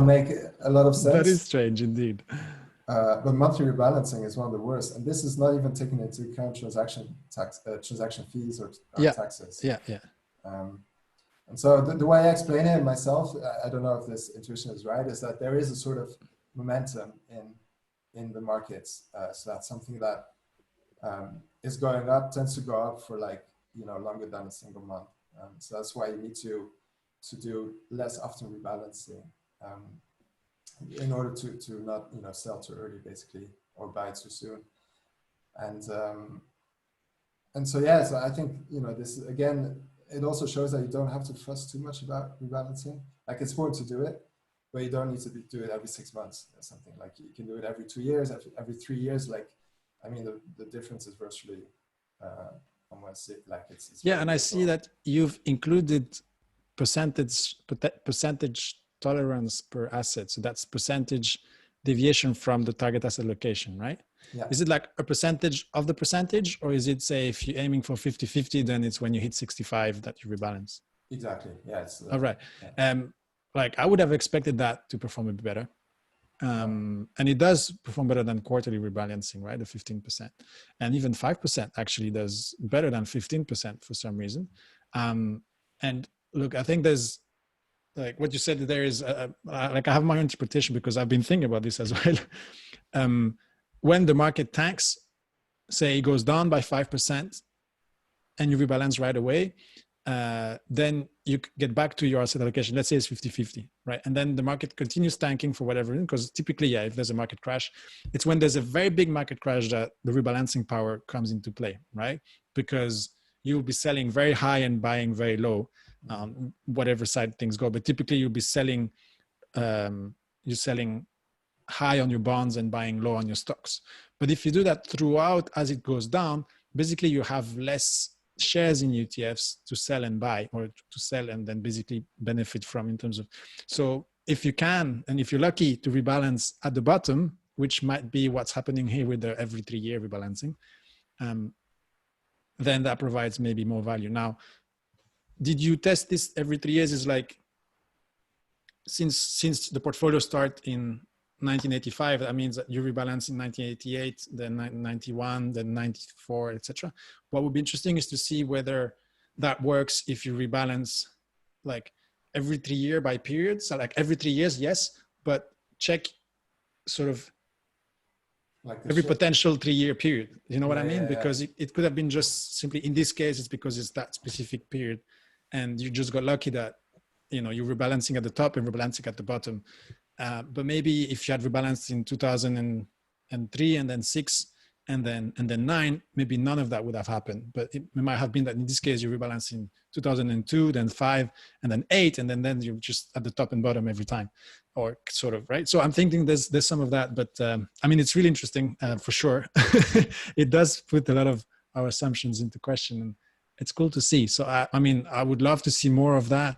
make a lot of sense. That is strange indeed. But monthly rebalancing is one of the worst, and this is not even taking into account transaction fees or taxes. Yeah. And so the way I explain it myself, I don't know if this intuition is right, is that there is a sort of momentum in the markets. So that's something that is going up, tends to go up for longer than a single month. So that's why you need to do less often rebalancing in order to not sell too early, basically, or buy too soon. And so yeah, so I think this again, it also shows that you don't have to fuss too much about rebalancing. Like, it's important to do it, but you don't need to do it every 6 months or something. Like, you can do it every 2 years, every 3 years. Like, I mean, the difference is virtually almost like it's yeah. And I see that you've included percentage tolerance per asset. So that's percentage deviation from the target asset allocation, right? Yeah. Is it like a percentage of the percentage, or is it, say, if you're aiming for 50-50, then it's when you hit 65 that you rebalance? Exactly. Yeah. All right. Yeah. Like, I would have expected that to perform a bit better. And it does perform better than quarterly rebalancing, right? The 15%, and even 5% actually does better than 15% for some reason. And look, I think there's, like what you said, there is like, I have my own interpretation because I've been thinking about this as well. When the market tanks, say it goes down by 5% and you rebalance right away, then you get back to your asset allocation. Let's say it's 50-50, right? And then the market continues tanking for whatever reason, because typically, yeah, if there's a market crash, it's when there's a very big market crash that the rebalancing power comes into play, right? Because you'll be selling very high and buying very low, whatever side things go. But typically you'll be selling, you're selling high on your bonds and buying low on your stocks. But if you do that throughout as it goes down, basically you have less shares in ETFs to sell and buy, or to sell and then basically benefit from, in terms of. So if you can, and if you're lucky to rebalance at the bottom, which might be what's happening here with the every 3 year rebalancing, then that provides maybe more value. Now, did you test this every 3 years? Is like, since the portfolio start in 1985, that means that you rebalance in 1988, then 91, then 94, etc. What would be interesting is to see whether that works if you rebalance like every 3 year by periods. So like every 3 years, yes, but check sort of like every potential 3 year period. You know what I mean? Because it could have been just simply, in this case, it's because it's that specific period, and you just got lucky that you're rebalancing at the top and rebalancing at the bottom. But maybe if you had rebalanced in 2003 and then 6 and then 9, maybe none of that would have happened. But it might have been that in this case you rebalance in 2002, then 5, and then 8, and then you're just at the top and bottom every time, or sort of, right? So I'm thinking there's some of that, but I mean, it's really interesting for sure. It does put a lot of our assumptions into question, and it's cool to see. So I mean, I would love to see more of that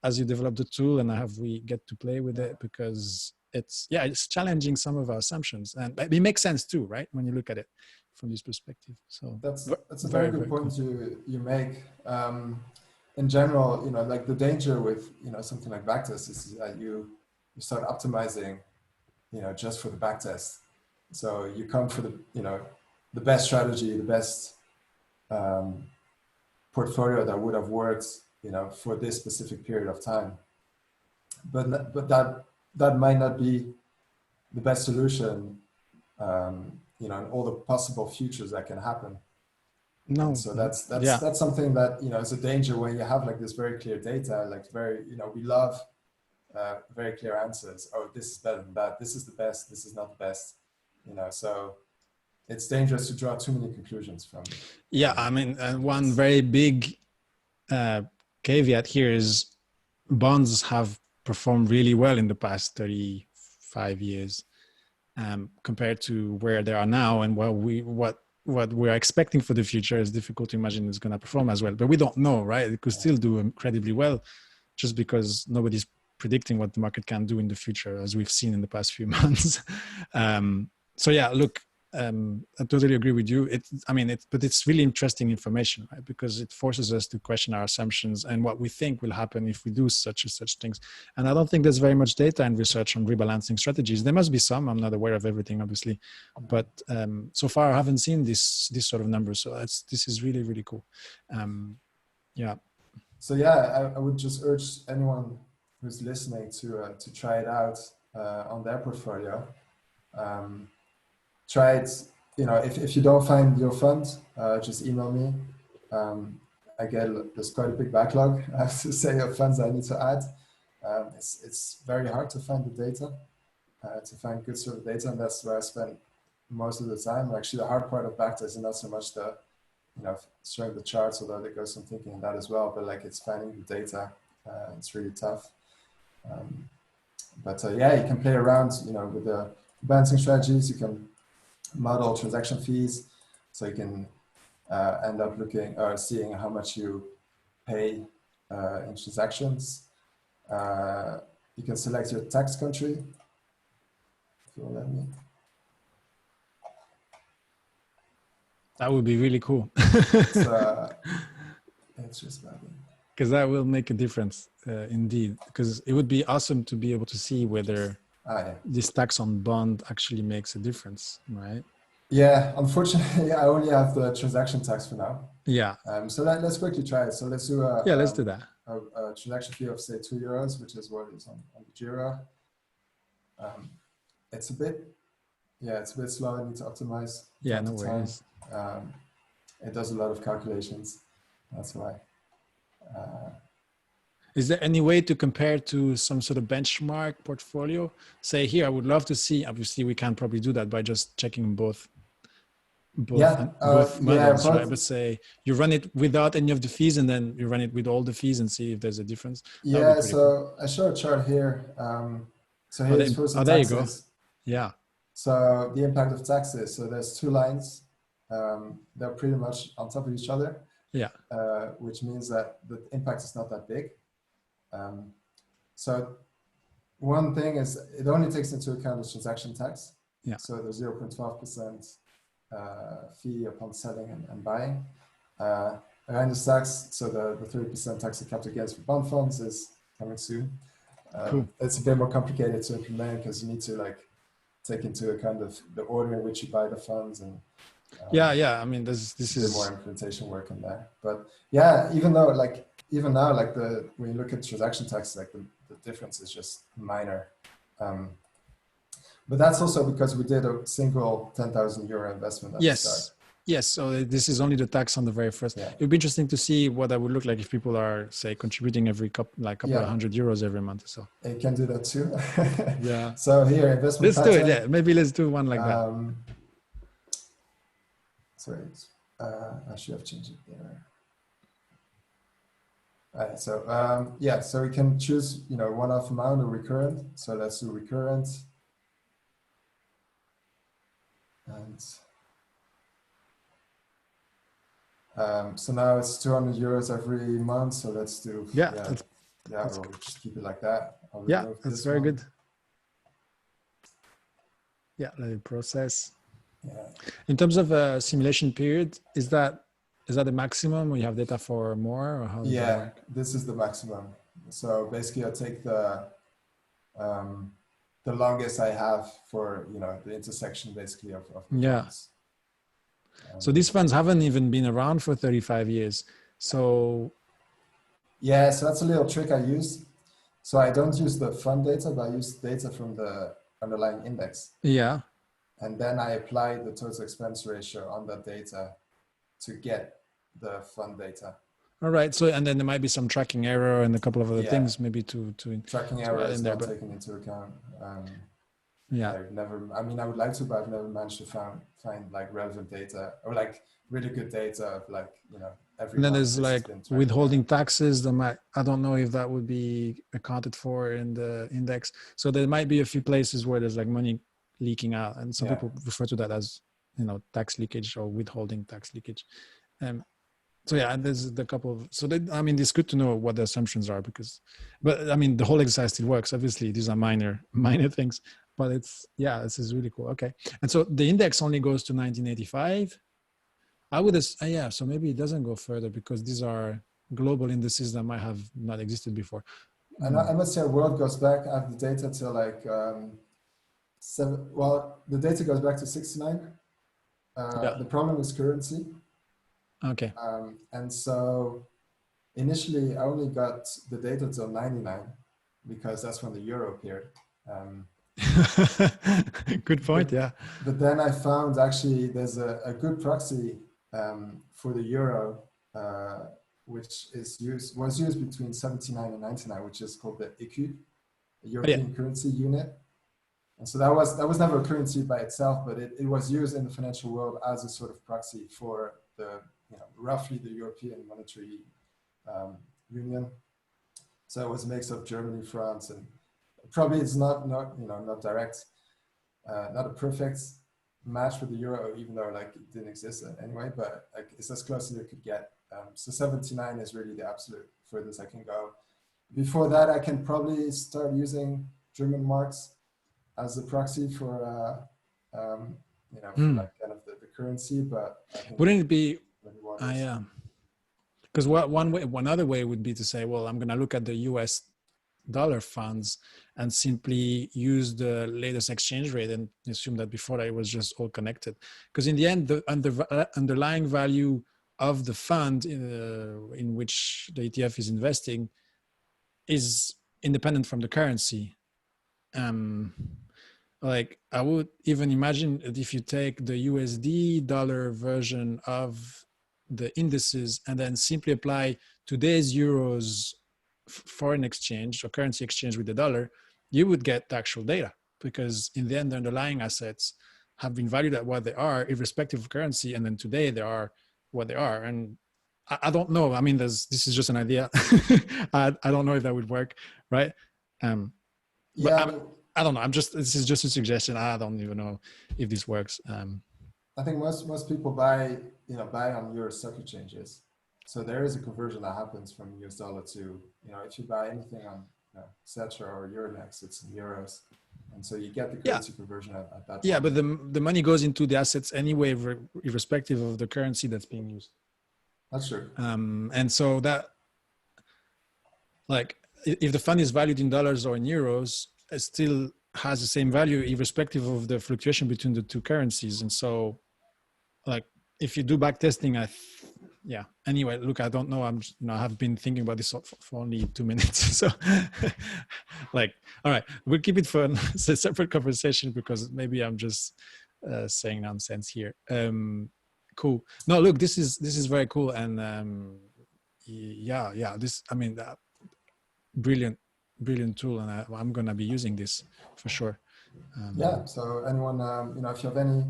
as you develop the tool and we get to play with it, because it's challenging some of our assumptions, and it makes sense too, right? When you look at it from this perspective. So that's a very good point cool. you make. In general, like the danger with something like backtest is that you start optimizing, just for the backtest. So you come for the best strategy, the best portfolio that would have worked, for this specific period of time. But that might not be the best solution, in all the possible futures that can happen. No. And so that's something that, is a danger when you have like this very clear data, like very, we love very clear answers. Oh, this is better than that. This is the best. This is not the best. So it's dangerous to draw too many conclusions from. Yeah, I mean, one very big caveat here is bonds have performed really well in the past 35 years. compared to where they are now, and what we're expecting for the future is difficult to imagine it's going to perform as well. But we don't know, right? It could still do incredibly well, just because nobody's predicting what the market can do in the future, as we've seen in the past few months. So yeah, look, I totally agree with you. But it's really interesting information, right? Because it forces us to question our assumptions and what we think will happen if we do such and such things. And I don't think there's very much data and research on rebalancing strategies. There must be some. I'm not aware of everything, obviously, but so far I haven't seen this sort of numbers. So this is really, really cool. Yeah. So yeah, I would just urge anyone who's listening to try it out on their portfolio. Try it, if you don't find your fund, just email me. There's quite a big backlog, I have to say, of funds I need to add. It's very hard to find the data, to find good sort of data, and that's where I spend most of the time. Actually, the hard part of Backtest is not so much the, showing the charts, although there goes some thinking in that as well, but like it's finding the data. It's really tough. Yeah, you can play around, with the balancing strategies. You can model transaction fees, so you can end up looking or seeing how much you pay in transactions. You can select your tax country, if you will let me. That would be really cool. It's just because that will make a difference, indeed. Because it would be awesome to be able to see whether this tax on bond actually makes a difference, right? Yeah, unfortunately, I only have the transaction tax for now. Yeah. So let's quickly try it. So let's do let's do that. A transaction fee of say €2, which is what is on the Jira. It's a bit slow. I need to optimize. Yeah, no worries. It does a lot of calculations. That's why. Is there any way to compare to some sort of benchmark portfolio? Say here, I would love to see. Obviously, we can probably do that by just checking both models, right? But say you run it without any of the fees, and then you run it with all the fees and see if there's a difference. Yeah. So cool. I show a chart here. So here's first the taxes. There you go. Yeah. So the impact of taxes. So there's two lines. They're pretty much on top of each other. Yeah. Which means that the impact is not that big. So one thing is it only takes into account the transaction tax. Yeah. So the 0.12% fee upon selling and buying. Around the tax, so the 30% tax on capital gains for bond funds is coming soon. Cool. It's a bit more complicated to implement because you need to take into account the order in which you buy the funds and yeah. I mean, this is more implementation work in there. But yeah, even now, when you look at transaction tax, the difference is just minor. But that's also because we did a single €10,000 investment at the start. Yes. So this is only the tax on the very first. Yeah. It would be interesting to see what that would look like if people are, say, contributing every couple of €100 every month or so. You can do that too. Yeah. So here, investment. Let's do it. Yeah. Maybe let's do one like that. Sorry, I should have changed it there. All right, so so we can choose, one-off amount or recurrent. So let's do recurrent. And so now it's €200 every month. So let's do we'll just keep it like that. That's very good. Yeah, let it process. Yeah. In terms of a simulation period, is that the maximum, or you have data for more, or how does that work? This is the maximum. So basically, I take the longest I have for the intersection basically of funds. So these funds haven't even been around for 35 years. So so that's a little trick I use. So I don't use the fund data, but I use data from the underlying index. Yeah. And then I apply the total expense ratio on that data to get the fund data. All right. So, and then there might be some tracking error and a couple of other things maybe to tracking error is not taken into account. I would like to, but I've never managed to find relevant data or really good data of every. And then there's withholding taxes. I don't know if that would be accounted for in the index. So there might be a few places where there's money leaking out, and some people refer to that as, you know, tax leakage or withholding tax leakage. So yeah, there's the couple of, so that, I mean, it's good to know what the assumptions are, because, but I mean, the whole exercise still works. Obviously, these are minor things, but it's, yeah, this is really cool. Okay. And so the index only goes to 1985. I would, yeah, so maybe it doesn't go further because these are global indices that might have not existed before. And I must say, world goes back. I have the data to like the data goes back to 69. The problem is currency. Okay. And so initially I only got the data till 99 because that's when the euro appeared. Good point. But then I found actually there's a good proxy for the euro, which was used between 79 and 99, which is called the ECU, the European Currency Unit. And so that was never a currency by itself, but it was used in the financial world as a sort of proxy for the, you know, roughly the European Monetary Union. So it was a mix of Germany, France, and probably it's not direct, not a perfect match with the euro, even though like it didn't exist anyway, but like it's as close as it could get. So 79 is really the absolute furthest I can go. Before that, I can probably start using German marks as a proxy for, you know, for like kind of the currency, but I think wouldn't it be, yeah. Because one other way would be to say, well, I'm going to look at the US dollar funds and simply use the latest exchange rate and assume that before that it was just all connected. Because in the end, the underlying value of the fund in which the ETF is investing is independent from the currency. Like I would even imagine that if you take the USD dollar version of the indices and then simply apply today's euros foreign exchange or currency exchange with the dollar, you would get the actual data, because in the end, the underlying assets have been valued at what they are, irrespective of currency. And then today they are what they are. And I don't know. I mean, this is just an idea. I don't know if that would work, right? I don't know. This is just a suggestion. I don't even know if this works. I think most people buy on your stock exchanges. So there is a conversion that happens from US dollar to, you know, if you buy anything on, you know, Cetra or Euronext, it's in euros. And so you get the currency conversion at that point. Yeah, but the money goes into the assets anyway, irrespective of the currency that's being used. That's true. And so that, like, if the fund is valued in dollars or in euros, it still has the same value, irrespective of the fluctuation between the two currencies. And so, like, if you do back testing, anyway, look, I don't know. I have been thinking about this for only 2 minutes. So like, all right, we'll keep it for a separate conversation because maybe I'm just saying nonsense here. Cool. No, look, this is very cool. And brilliant tool. And I'm going to be using this for sure. So anyone, if you have any,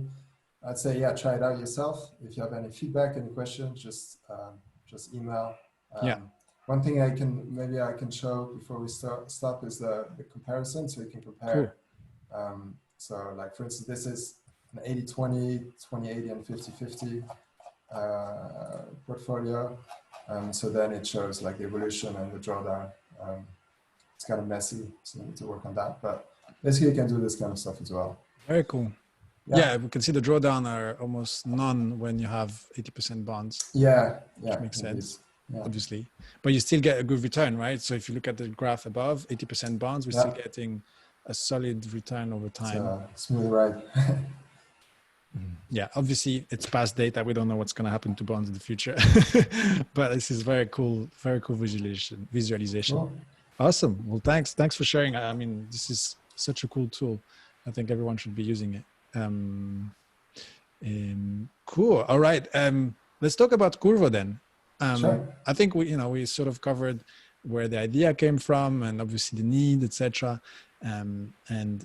I'd say, try it out yourself. If you have any feedback, any questions, just email. One thing I can show before we stop is the comparison, so you can compare. Cool. So like, for instance, this is an 80-20, 20-80, and 50-50 portfolio. So then it shows like the evolution and the drawdown. It's kind of messy, so you need to work on that. But basically, you can do this kind of stuff as well. Very cool. Yeah, we can see the drawdown are almost none when you have 80% bonds. Which makes sense, obviously. But you still get a good return, right? So if you look at the graph above, 80% bonds, we're still getting a solid return over time. It's a smooth ride. Yeah, obviously it's past data. We don't know what's going to happen to bonds in the future. But this is very cool visualization. Cool. Awesome. Well, thanks for sharing. I mean, this is such a cool tool. I think everyone should be using it. Cool. All right. Let's talk about Curvo then. Sure. I think we sort of covered where the idea came from and obviously the need, etc., and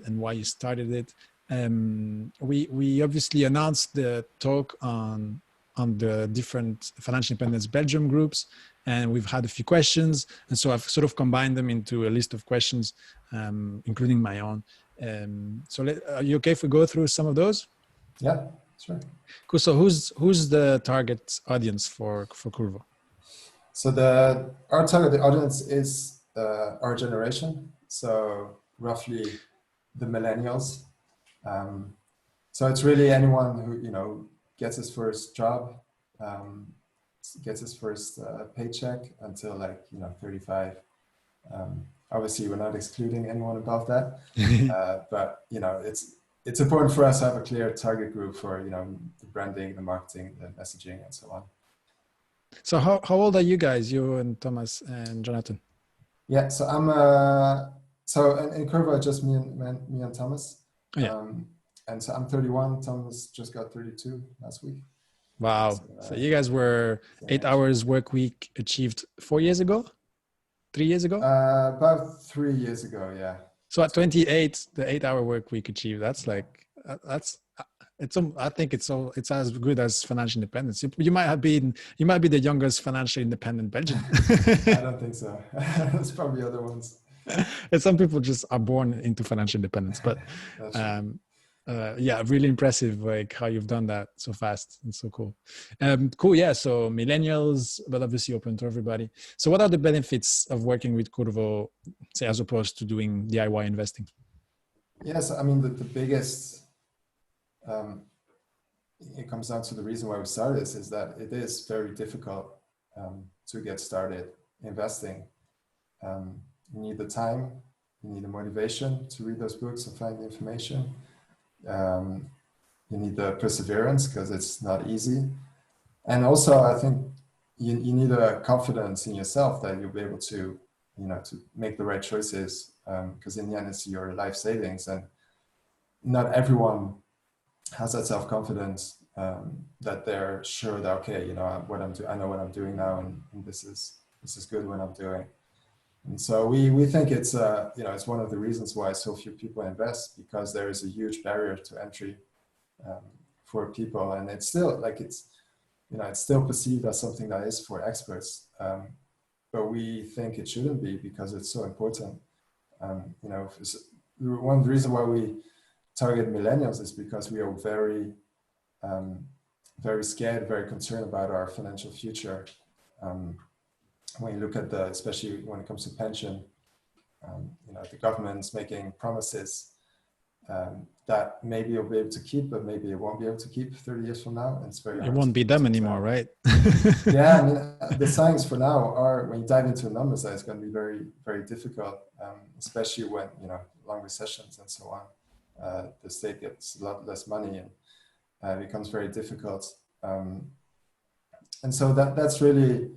why you started it. We obviously announced the talk on the different financial independence Belgium groups, and we've had a few questions, and so I've sort of combined them into a list of questions, including my own. Are you okay if we go through some of those? Yeah, sure. Cool. So who's the target audience for Curvo? So our target audience is our generation. So roughly the millennials. So it's really anyone who, you know, gets his first job, gets his first paycheck until like, you know, 35. Obviously, we're not excluding anyone above that, but you know, it's important for us to have a clear target group for, you know, the branding, the marketing, the messaging, and so on. So how old are you guys, you and Thomas and Jonathan? Yeah, so I'm so in Curvo, just me and Thomas. Oh, yeah. And so I'm 31. Thomas just got 32 last week. Wow. So you guys were 8 hours work week achieved 4 years ago? 3 years ago? About 3 years ago, yeah. So at 28, the 8-hour work week achieved. That's like I think it's as good as financial independence. You might be the youngest financially independent Belgian. I don't think so. There's probably other ones. And some people just are born into financial independence, but yeah, really impressive, like how you've done that so fast and so cool. Cool, yeah. So millennials, but obviously open to everybody. So what are the benefits of working with Curvo, say, as opposed to doing DIY investing? Yes, I mean the biggest. It comes down to the reason why we started this is that it is very difficult to get started investing. You need the time, you need the motivation to read those books and find the information. You need the perseverance because it's not easy. And also I think you need a confidence in yourself that you'll be able to, you know, to make the right choices because in the end it's your life savings, and not everyone has that self-confidence that they're sure that, okay, you know, I know what I'm doing now, and this is good what I'm doing. And so we think it's you know, it's one of the reasons why so few people invest, because there is a huge barrier to entry for people, and it's still like it's still perceived as something that is for experts, but we think it shouldn't be because it's so important. You know, one of the reasons why we target millennials is because we are very very scared, very concerned about our financial future. When you look at especially when it comes to pension, you know, the government's making promises that maybe you'll be able to keep, but maybe it won't be able to keep 30 years from now. And it's very hard. It won't be them anymore, right? Yeah, I mean, the signs for now are, when you dive into the numbers, that it's going to be very, very difficult, especially when, you know, long recessions and so on. The state gets a lot less money and it becomes very difficult. And so that's really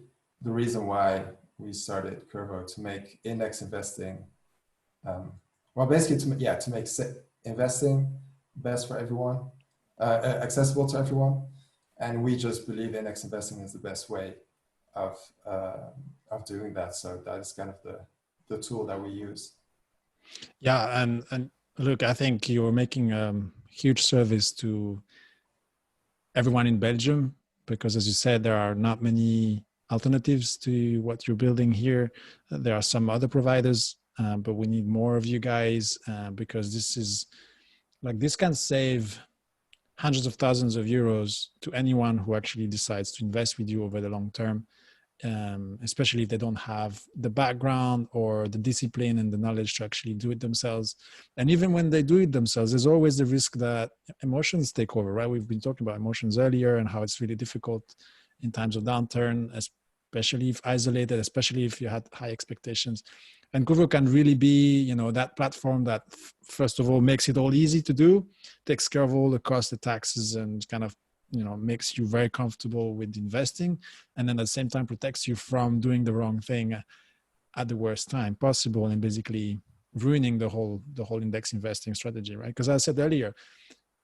the reason why we started Curvo, to make index investing, well, basically to make investing best for everyone, accessible to everyone. And we just believe index investing is the best way of doing that. So that is kind of the tool that we use. Yeah, and look, I think you're making a huge service to everyone in Belgium, because as you said, there are not many alternatives to what you're building here. There are some other providers, but we need more of you guys, because this can save hundreds of thousands of euros to anyone who actually decides to invest with you over the long term, especially if they don't have the background or the discipline and the knowledge to actually do it themselves. And even when they do it themselves, there's always the risk that emotions take over, right? We've been talking about emotions earlier and how it's really difficult in times of downturn, especially if isolated, especially if you had high expectations. And Curvo can really be, you know, that platform that first of all makes it all easy to do, takes care of all the costs, the taxes, and kind of, you know, makes you very comfortable with investing, and then at the same time protects you from doing the wrong thing at the worst time possible and basically ruining the whole index investing strategy, right? Because as I said earlier,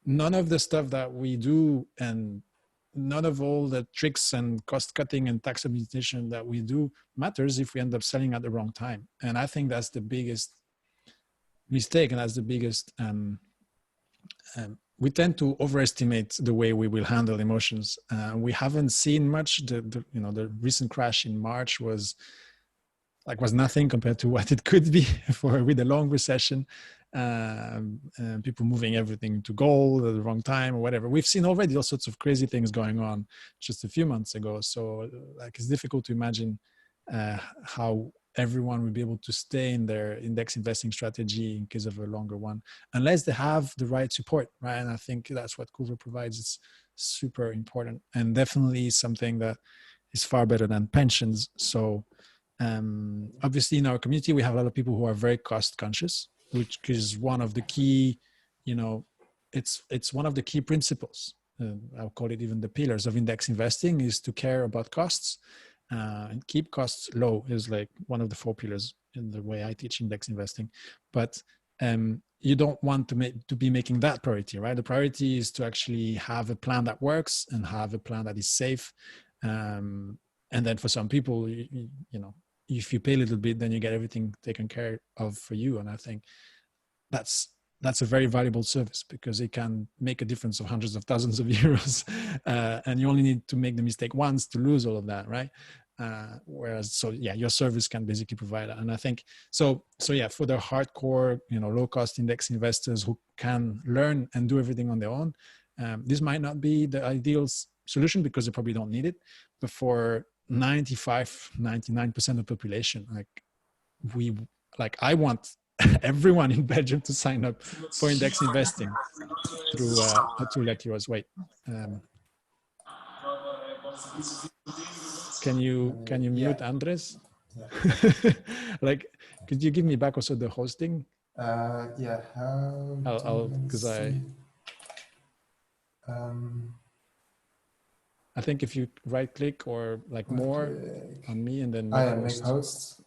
none of the stuff that we do and none of all the tricks and cost cutting and tax optimization that we do matters if we end up selling at the wrong time. And I think that's the biggest mistake, and that's the biggest we tend to overestimate the way we will handle emotions. We haven't seen much. The recent crash in March was like was nothing compared to what it could be with a long recession. People moving everything to gold at the wrong time or whatever. We've seen already all sorts of crazy things going on just a few months ago. So like it's difficult to imagine how everyone will be able to stay in their index investing strategy in case of a longer one, unless they have the right support, right? And I think that's what Curvo provides. It's super important and definitely something that is far better than pensions. So obviously in our community, we have a lot of people who are very cost conscious, which is one of the key, it's one of the key principles. I'll call it even the pillars of index investing is to care about costs and keep costs low is like one of the 4 pillars in the way I teach index investing. But you don't want to be making that priority, right? The priority is to actually have a plan that works and have a plan that is safe. And then for some people, if you pay a little bit, then you get everything taken care of for you. And I think that's a very valuable service because it can make a difference of hundreds of thousands of euros. And you only need to make the mistake once to lose all of that, right? Your service can basically provide that. And I think, so yeah, for the hardcore, low cost index investors who can learn and do everything on their own, this might not be the ideal solution because they probably don't need it. But for 99% of the population, I want everyone in Belgium to sign up for index investing through a tool like yours. Wait, can you mute Andres? Yeah. Could you give me back also the hosting? Yeah. I think if you right click or more on me and then make hosts.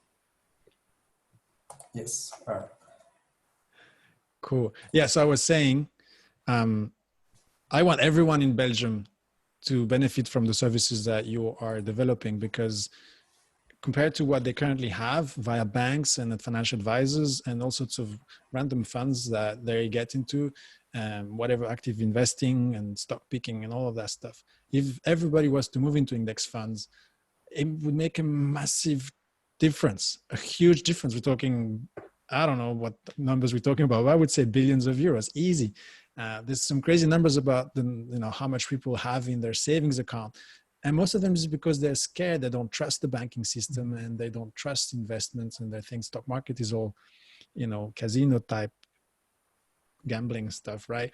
Yes. All right. Cool. Yeah. So I was saying, I want everyone in Belgium to benefit from the services that you are developing, because compared to what they currently have via banks and financial advisors and all sorts of random funds that they get into, whatever active investing and stock picking and all of that stuff, if everybody was to move into index funds, it would make a massive difference, a huge difference. We're talking, I don't know what numbers we're talking about, but I would say billions of euros, easy. There's some crazy numbers about how much people have in their savings account. And most of them is because they're scared. They don't trust the banking system and they don't trust investments, and they think stock market is all, casino type gambling stuff, right?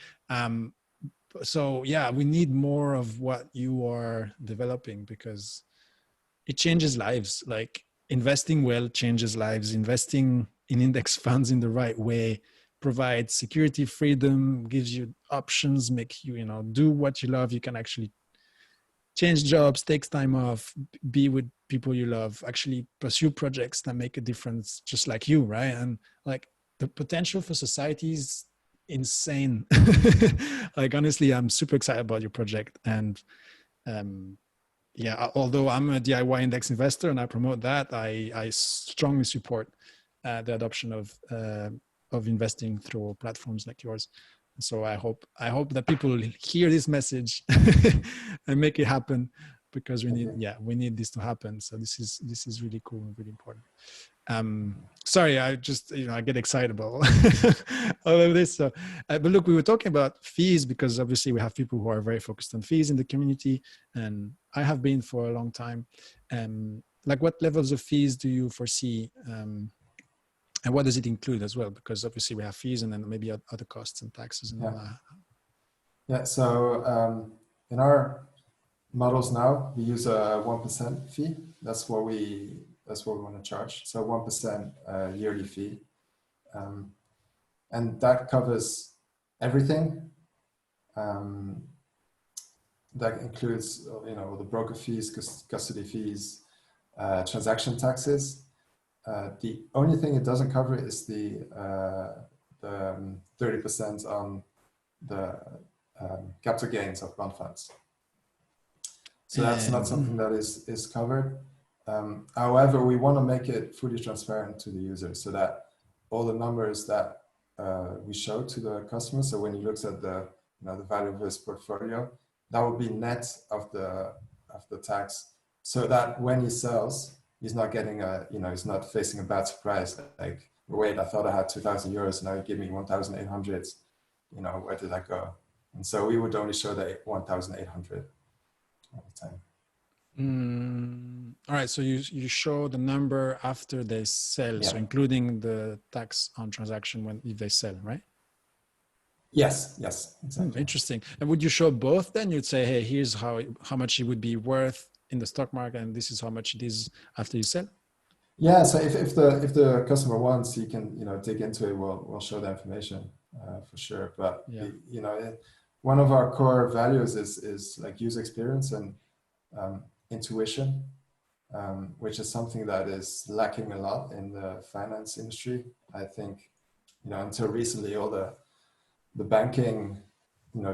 So yeah, we need more of what you are developing because it changes lives. Like investing well changes lives. Investing in index funds in the right way provides security, freedom, gives you options, make you, do what you love. You can actually change jobs, takes time off, be with people you love, actually pursue projects that make a difference just like you, right? And the potential for society is insane. Honestly, I'm super excited about your project. And although I'm a DIY index investor and I promote that, I strongly support the adoption of investing through platforms like yours. So I hope that people hear this message and make it happen, because we need this to happen. So this is really cool and really important. Sorry, I just I get excited about all of this. So, but look, we were talking about fees because obviously we have people who are very focused on fees in the community, and I have been for a long time. What levels of fees do you foresee? And what does it include as well? Because obviously we have fees and then maybe other costs and taxes and all that. Yeah, so in our models now, we use a 1% fee. That's what we want to charge. So 1% yearly fee. And that covers everything. That includes, the broker fees, custody fees, transaction taxes. The only thing it doesn't cover is the 30% on the capital gains of bond funds. So that's not something that is covered. However, we want to make it fully transparent to the user so that all the numbers that we show to the customer, so when he looks at the value of his portfolio, that will be net of the tax, so that when he sells, he's not getting he's not facing a bad surprise. Like, wait, I thought I had 2,000 euros, now you give me 1,800. Where did that go? And so we would only show the 1,800 all the time. All right. So you show the number after they sell, so including the tax on transaction if they sell, right? Yes, exactly. Interesting. And would you show both then? You'd say, hey, here's how much it would be worth in the stock market, and this is how much it is after you sell? Yeah, so if the customer wants, he can dig into it. We'll show the information for sure. But one of our core values is like user experience and intuition, which is something that is lacking a lot in the finance industry. I think until recently, all the banking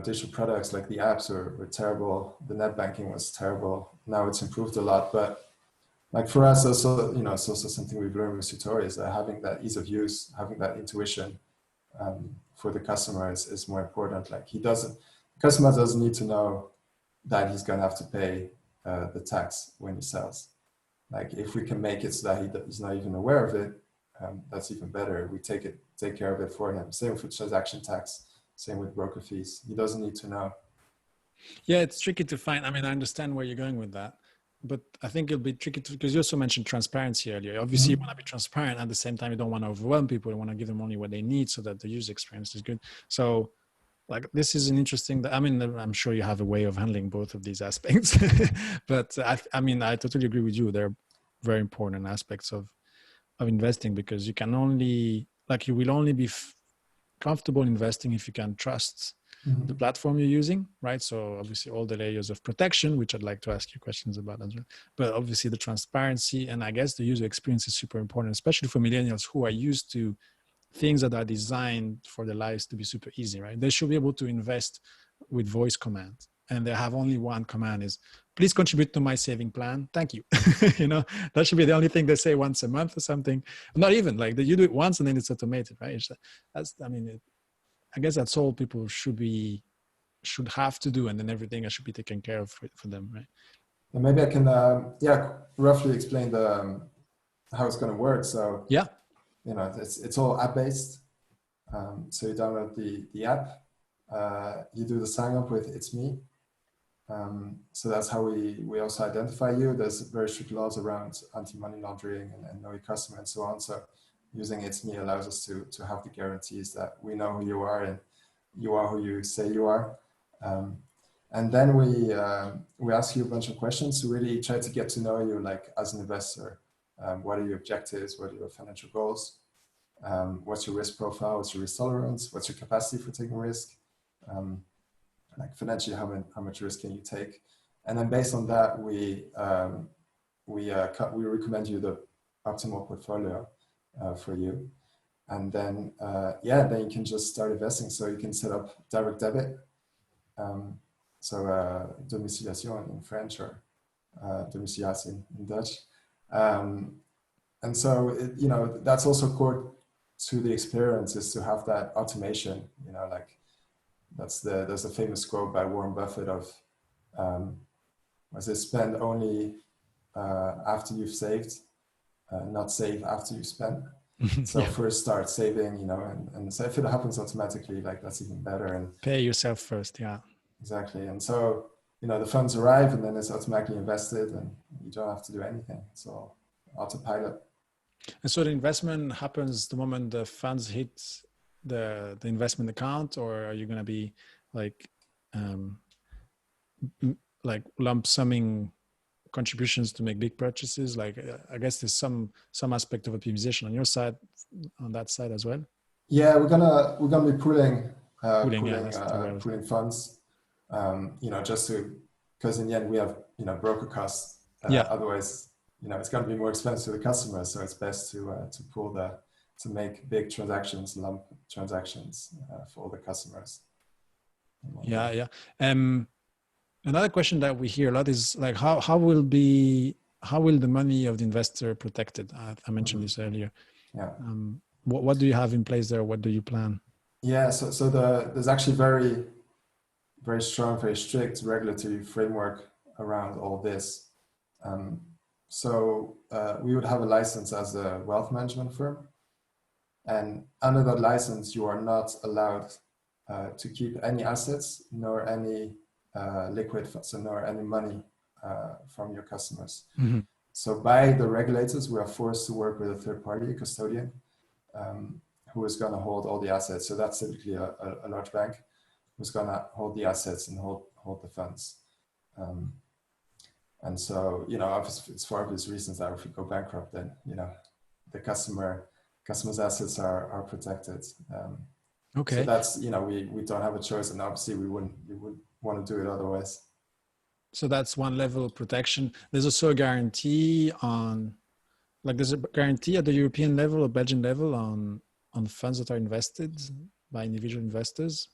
digital products like the apps were terrible. The net banking was terrible. Now it's improved a lot, but like for us also, it's also something we've learned with Sutori is that having that ease of use, having that intuition for the customer is more important. Like the customer doesn't need to know that he's going to have to pay the tax when he sells. Like if we can make it so that he's not even aware of it, that's even better. We take care of it for him. Same with transaction tax, same with broker fees. He doesn't need to know. Yeah, it's tricky to find. I mean, I understand where you're going with that, but I think it'll be tricky because you also mentioned transparency earlier. Obviously, you want to be transparent. At the same time, you don't want to overwhelm people. You want to give them only what they need so that the user experience is good. So like, this is an interesting, I mean, I'm sure you have a way of handling both of these aspects, but I mean, I totally agree with you. They're very important aspects of investing, because you can only, like, you will only be comfortable investing if you can trust the platform you're using, right? So obviously all the layers of protection, which I'd like to ask you questions about as well, but obviously the transparency, and I guess the user experience is super important, especially for millennials who are used to things that are designed for their lives to be super easy, right? They should be able to invest with voice commands, and they have only one command is, please contribute to my saving plan. Thank you. That should be the only thing they say once a month or something. Not even like that, you do it once and then it's automated, right? I guess that's all people should have to do, and then everything should be taken care of for them, right? And maybe I can, roughly explain how it's going to work. So yeah, it's all app based. So you download the app, you do the sign up with It's Me. So that's how we also identify you. There's very strict laws around anti-money laundering and know your customer and so on. So using It's Me allows us to have the guarantees that we know who you are and you are who you say you are. And then we ask you a bunch of questions to really try to get to know you, like as an investor. What are your objectives? What are your financial goals? What's your risk profile? What's your risk tolerance? What's your capacity for taking risk? Like financially, how much risk can you take? And then based on that, we recommend you the optimal portfolio for you. And then then you can just start investing. So you can set up direct debit. Domiciliation in French, or domiciliation in Dutch. And so that's also core to the experience, is to have that automation. Like there's a famous quote by Warren Buffett of spend only after you've saved, not save after you spend. So first start saving, and so if it happens automatically, like that's even better. And pay yourself first. Yeah, exactly. And so the funds arrive and then it's automatically invested and you don't have to do anything. It's all autopilot. And so the investment happens the moment the funds hit the investment account, or are you going to be like lump summing contributions to make big purchases? Like I guess there's some aspect of optimization on your side, on that side as well. Yeah, we're gonna be pooling funds, just because in the end we have broker costs. Otherwise, it's going to be more expensive to the customer. So it's best to pool to make big transactions, lump transactions for all the customers. Yeah. Another question that we hear a lot is like, how will the money of the investor protected? I mentioned this earlier. Yeah. What do you have in place there? What do you plan? Yeah. So there's actually very, very strong, very strict regulatory framework around all this. So we would have a license as a wealth management firm. And under that license, you are not allowed to keep any assets, nor any liquid funds, nor any money from your customers. Mm-hmm. So by the regulators, we are forced to work with a third party, a custodian, who is going to hold all the assets. So that's typically a large bank who's going to hold the assets and hold the funds. And so, it's for obvious reasons that if we go bankrupt, then, the customer's assets are protected. Okay. So that's, we don't have a choice, and obviously we wouldn't want to do it otherwise. So that's one level of protection. There's also a guarantee there's a guarantee at the European level or Belgian level on funds that are invested by individual investors.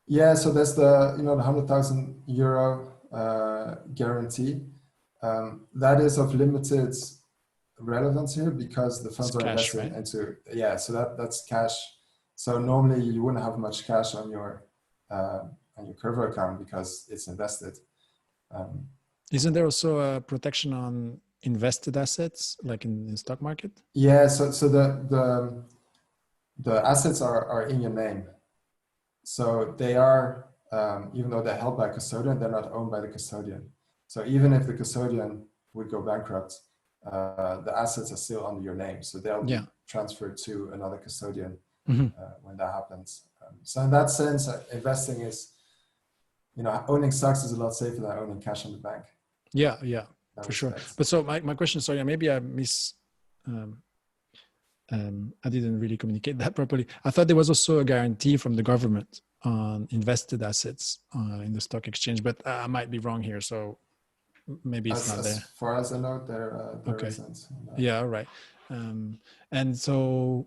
Yeah, so there's the 100,000 euro guarantee. That is of limited relevance here because the funds are cash, invested right? into, so that's cash. So normally you wouldn't have much cash on your Curvo account because it's invested. Isn't there also a protection on invested assets, like in the stock market? Yeah, so the assets are in your name. So they are, even though they're held by a custodian, they're not owned by the custodian. So even if the custodian would go bankrupt, the assets are still under your name. So they'll be transferred to another custodian when that happens. So in that sense, investing is, owning stocks is a lot safer than owning cash in the bank. Yeah, for sure. But so my question, sorry, maybe I I didn't really communicate that properly. I thought there was also a guarantee from the government on invested assets in the stock exchange, but I might be wrong here. So maybe it's not there. As far as I know, there okay. isn't. Yeah, all right. And so,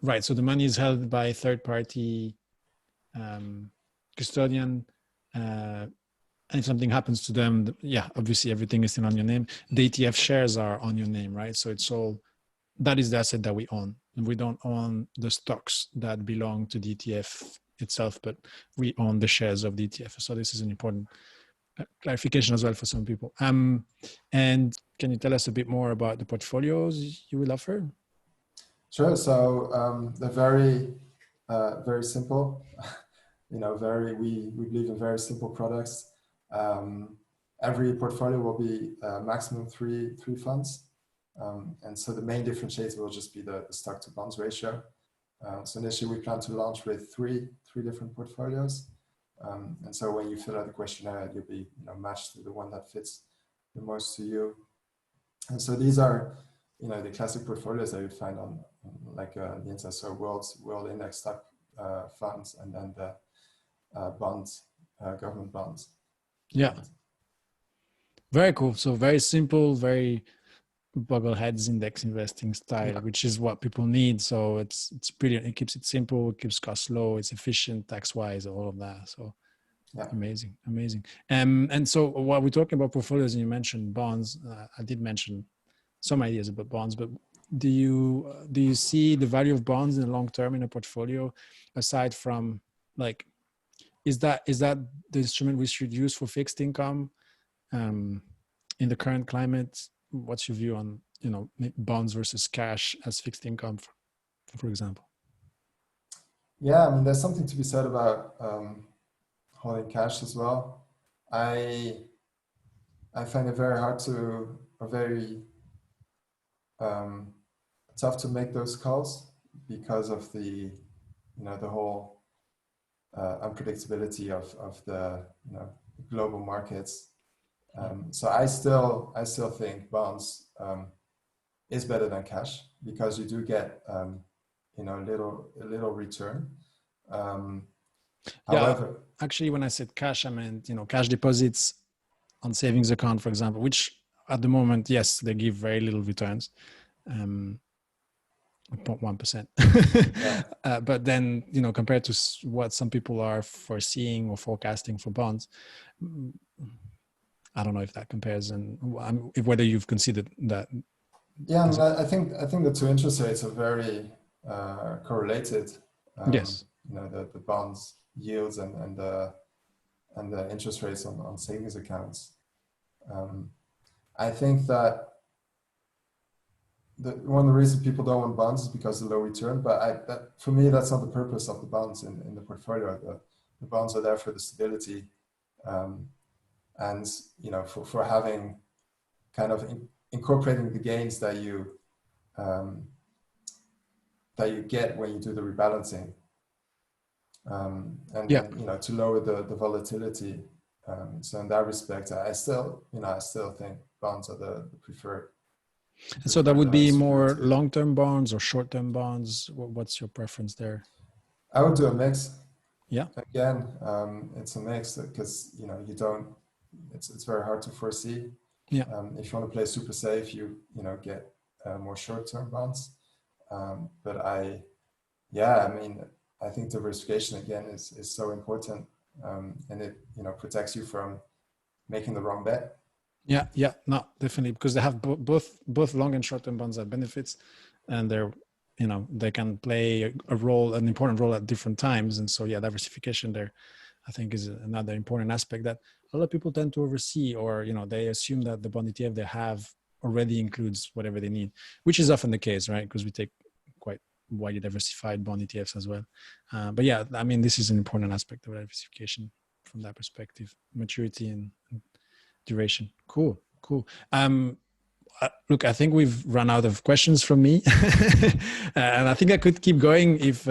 right. So the money is held by a third party custodian. And if something happens to them, obviously everything is still on your name. The ETF shares are on your name, right? So it's all, that is the asset that we own. And we don't own the stocks that belong to the ETF itself, but we own the shares of the ETF. So this is an important clarification as well for some people. And can you tell us a bit more about the portfolios you will offer? Sure. So they're very, very simple. We believe in very simple products. Every portfolio will be maximum three funds. And so the main differentiator will just be the stock to bonds ratio. So initially we plan to launch with three different portfolios. And so when you fill out the questionnaire, you'll be matched to the one that fits the most to you. And so these are the classic portfolios that you'd find on like the internet, so world index stock funds, and then the bonds, government bonds. Yeah. Very cool. So very simple, very Buggleheads index investing style, which is what people need. So it's brilliant. It keeps it simple, it keeps costs low, it's efficient tax wise, all of that. So amazing. And so while we're talking about portfolios and you mentioned bonds, I did mention some ideas about bonds, but do you see the value of bonds in the long term in a portfolio, aside from like, is that the instrument we should use for fixed income in the current climate? What's your view on bonds versus cash as fixed income, for example? Yeah, I mean, there's something to be said about holding cash as well. I find it very hard to, or very tough to make those calls because of the the whole unpredictability of the global markets. So I still think bonds is better than cash because you do get a little return. However, actually, when I said cash, I meant cash deposits on savings account, for example, which at the moment, yes, they give very little returns, 0.1%. But then compared to what some people are foreseeing or forecasting for bonds, I don't know if that compares, and whether you've considered that. Yeah, I think the two interest rates are very correlated. Yes. The bonds yields and the interest rates on savings accounts. I think that one of the reasons people don't want bonds is because of the low return. But for me, that's not the purpose of the bonds in the portfolio. The bonds are there for the stability, and for having kind of incorporating the gains that you get when you do the rebalancing, and to lower the volatility. So in that respect, I still think bonds are the preferred. And so that would be more long-term bonds or short-term bonds. What's your preference there? I would do a mix. Yeah. Again, it's a mix because you don't. It's very hard to foresee. Yeah. If you want to play super safe, you get more short-term bonds. But I think diversification again is so important, and it protects you from making the wrong bet. Yeah, no, definitely, because they have both long and short-term bonds have benefits, and they're they can play an important role at different times. And so diversification there, I think, is another important aspect that a lot of people tend to oversee, or they assume that the bond ETF they have already includes whatever they need, which is often the case, right? Because we take quite widely diversified bond ETFs as well. But yeah, I mean, this is an important aspect of diversification from that perspective: maturity and duration. Cool. Look, I think we've run out of questions from me, and I think I could keep going if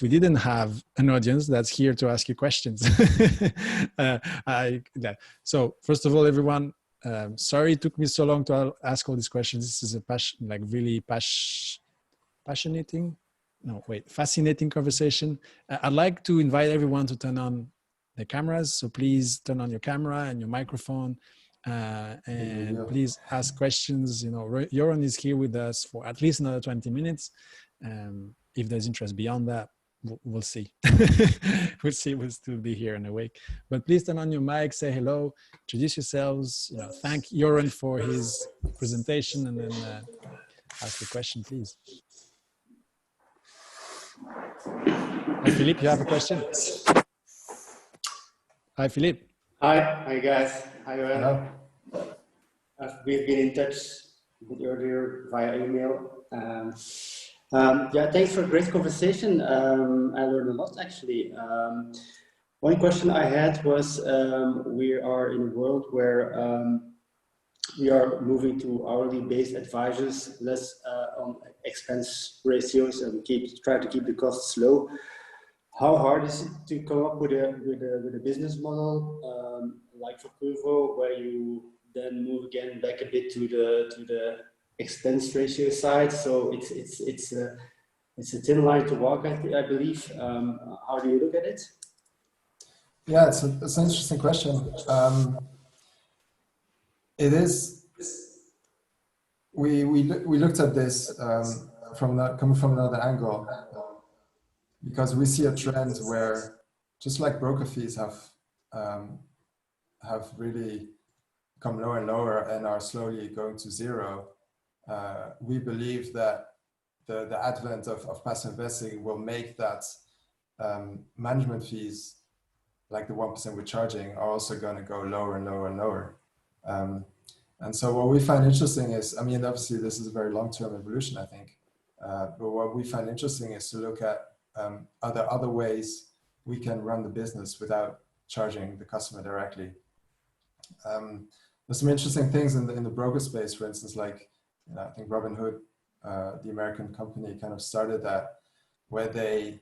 we didn't have an audience that's here to ask you questions. So first of all, everyone, sorry it took me so long to ask all these questions. This is a fascinating conversation. I'd like to invite everyone to turn on the cameras. So please turn on your camera and your microphone, and please ask questions. Yoran is here with us for at least another 20 minutes. If there's interest beyond that, we'll see. We'll see. We'll still be here and awake. But please turn on your mic, say hello, introduce yourselves. Thank Yoran for his presentation, and then ask the question, please. Philippe, you have a question? Hi, Philippe. Hi guys. Hi, Yoran. Hello. We've been in touch a bit earlier via email. Thanks for a great conversation. I learned a lot, actually. One question I had was, we are in a world where we are moving to hourly based advisors, less on expense ratios, and try to keep the costs low. How hard is it to come up with a business model like for Curvo, where you then move again back a bit to the expense ratio side? So it's a thin line to walk, I believe. How do you look at it? Yeah, it's an interesting question. It is. We looked at this coming from another angle, because we see a trend where, just like broker fees have really come lower and lower and are slowly going to zero, we believe that the advent of passive investing will make that management fees, like the 1% we're charging, are also going to go lower and lower and lower. And so what we find interesting is, I mean, obviously this is a very long-term evolution, I think, but what we find interesting is to look at other ways we can run the business without charging the customer directly. There's some interesting things in the broker space, for instance, like I think Robinhood, the American company, kind of started that, where they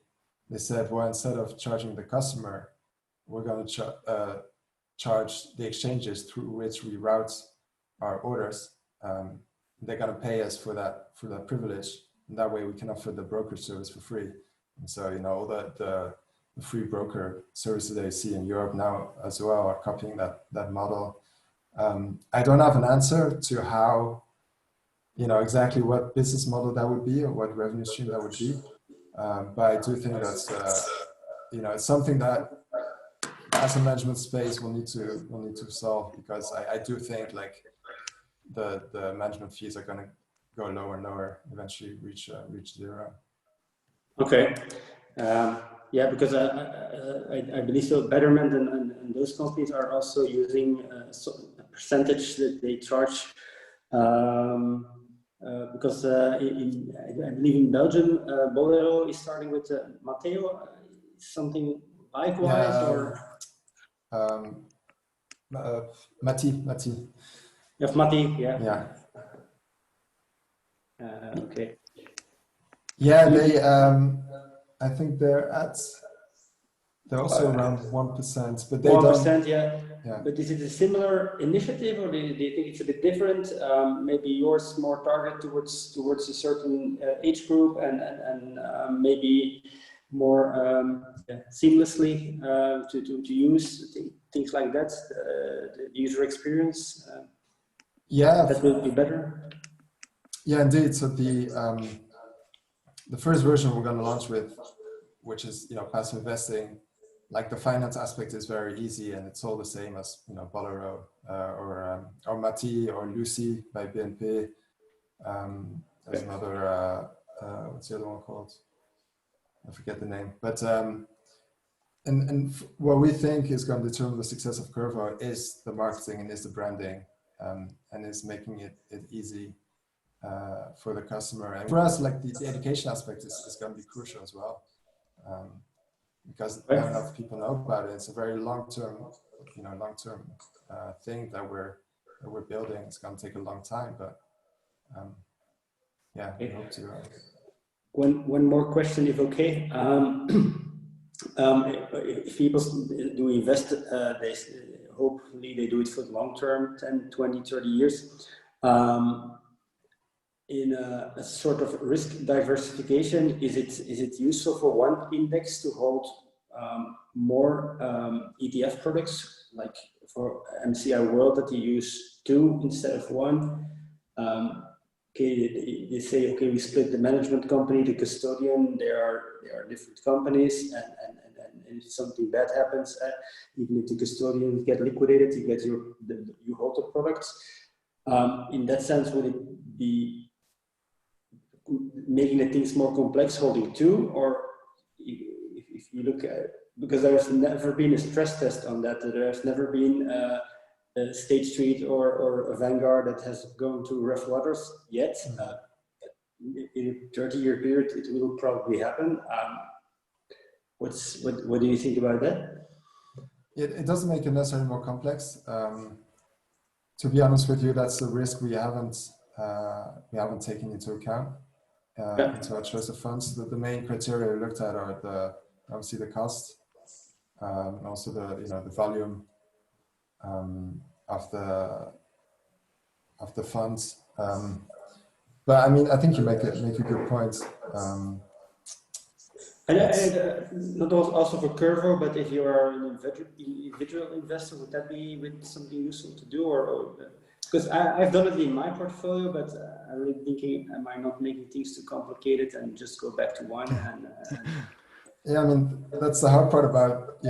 said, well, instead of charging the customer, we're going to charge the exchanges through which we route our orders. They're going to pay us for that privilege, and that way we can offer the brokerage service for free. And so, all the free broker services that you see in Europe now as well are copying that model. I don't have an answer to how, exactly what business model that would be or what revenue stream that would be. But I do think that's, it's something that the asset management space will need to solve, because I do think like the management fees are going to go lower and lower, eventually reach zero. Okay. Because I believe so. Betterment and those companies are also using a percentage that they charge Because I believe in Belgium, Bolero is starting with Matteo, something likewise, Yeah, or Mati. you have Matti, yeah. Yeah. Okay. Yeah, they. I think they're also around 1%, but they 1%, yeah. Yeah. But is it a similar initiative, or do you think it's a bit different? Maybe yours more targeted towards a certain age group, and maybe more seamlessly to use things like that. The user experience. Yeah, that will be better. Yeah, indeed. So the first version we're going to launch with, which is passive investing, like the finance aspect is very easy, and it's all the same as Bolero or Mati or Lucy by BNP. There's another what's the other one called? I forget the name. But and what we think is going to determine the success of Curvo is the marketing and is the branding, and is making it easy for the customer. And for us, like the education aspect is going to be crucial as well. Because not enough people know about it. It's a very long-term thing that we're building. It's going to take a long time, but yeah, we hope to. One more question, if okay. If people do invest, hopefully they do it for the long term, 10, 20, 30 years. In a sort of risk diversification, is it useful for one index to hold more ETF products, like for MCI World that you use 2 instead of 1? Okay, they say, okay, we split the management company, the custodian. They are different companies, and if something bad happens, even if the custodian get liquidated, you get you hold the products. In that sense, would it be making the things more complex holding 2, or if you look at, because there has never been a stress test on that, there has never been a State Street or a Vanguard that has gone to rough waters yet. In a 30-year period, it will probably happen. What do you think about that? It doesn't make it necessarily more complex. To be honest with you, that's a risk we haven't taken into account. Into our choice of funds. The main criteria we looked at are obviously the cost, and also the volume of the funds. But I mean, I think you make a good point. Not also for Curvo, but if you are an individual investor, would that be something useful to do, or because I've done it in my portfolio, but I'm really thinking, am I not making things too complicated and just go back to one? Yeah, I mean, that's the hard part about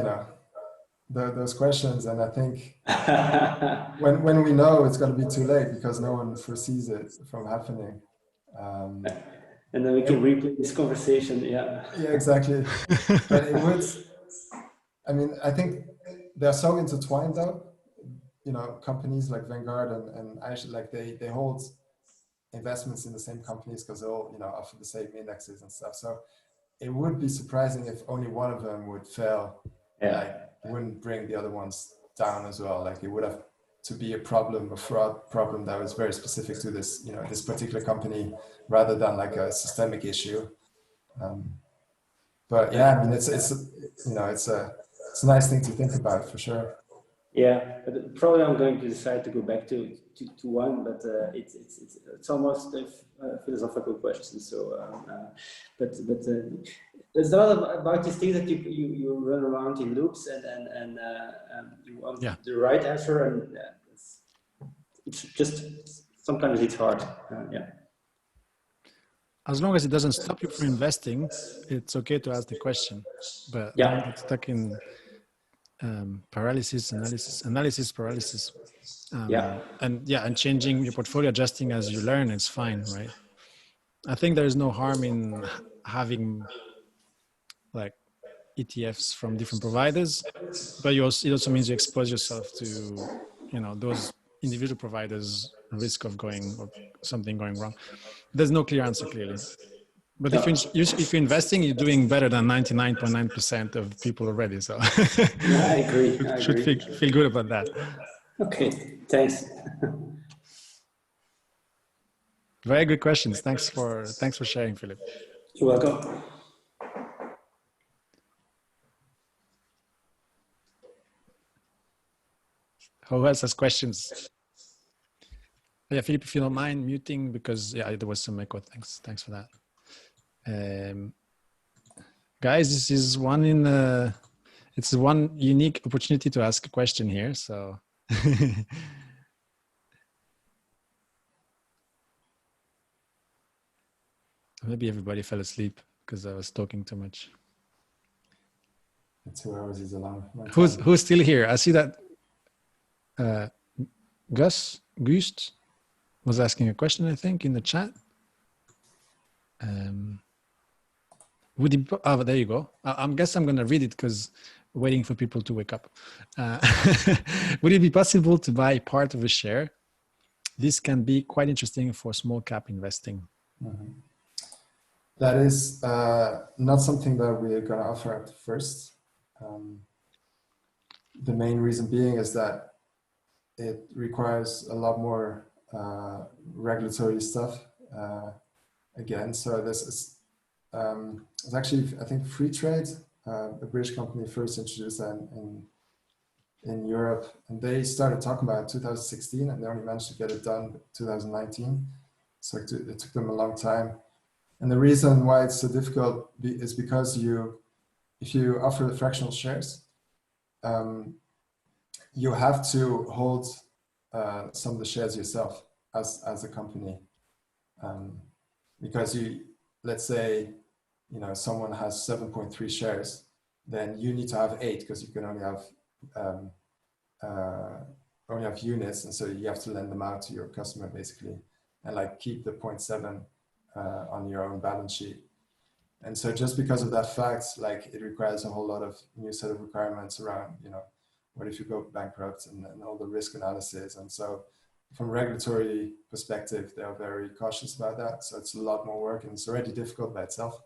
those questions, and I think when we know, it's going to be too late because no one foresees it from happening. And then we can replay this conversation. Yeah, exactly. But it would. I mean, I think they're so intertwined though. Companies like Vanguard and actually, like they hold investments in the same companies because they all offer the same indexes and stuff. So it would be surprising if only one of them would fail. Like, it wouldn't bring the other ones down as well. Like, it would have to be a fraud problem that was very specific to this this particular company rather than like a systemic issue. But yeah, I mean, it's a nice thing to think about for sure. Yeah, but probably I'm going to decide to go back to one, but it's almost a philosophical question. So, but there's a lot about these things that you run around in loops and you want the right answer, and it's just sometimes it's hard. Yeah. As long as it doesn't stop you from investing, it's okay to ask the question. But don't get stuck in analysis paralysis. And changing your portfolio, adjusting as you learn, it's fine, right? I think there is no harm in having like ETFs from different providers, but it also means you expose yourself to those individual providers risk of something going wrong? There's no clear answer, clearly. But if you're investing, you're doing better than 99.9% of people already. So yeah, I agree. should feel good about that. Okay, thanks. Very good questions. Thanks for sharing, Philip. You're welcome. Who else has questions? Yeah, Philip, if you don't mind muting, because there was some echo. Thanks for that. Guys, this is it's one unique opportunity to ask a question here. So maybe everybody fell asleep because I was talking too much. 2 hours is a long Who's still here? I see that Gust was asking a question, I think, in the chat. There you go. I guess I'm going to read it because waiting for people to wake up. Would it be possible to buy part of a share? This can be quite interesting for small cap investing. Mm-hmm. That is not something that we're going to offer at first. The main reason being is that it requires a lot more regulatory stuff again. So this is it's actually, I think, Free Trade, a British company, first introduced that in Europe, and they started talking about it in 2016, and they only managed to get it done in 2019. So it took them a long time. And the reason why it's so difficult is because if you offer the fractional shares, you have to hold some of the shares yourself as a company, because let's say, someone has 7.3 shares, then you need to have 8 because you can only have units, and so you have to lend them out to your customer basically, and keep the 0.7 on your own balance sheet. And so just because of that fact, it requires a whole lot of new set of requirements around, what if you go bankrupt and all the risk analysis. And so from a regulatory perspective, they're very cautious about that. So it's a lot more work, and it's already difficult by itself.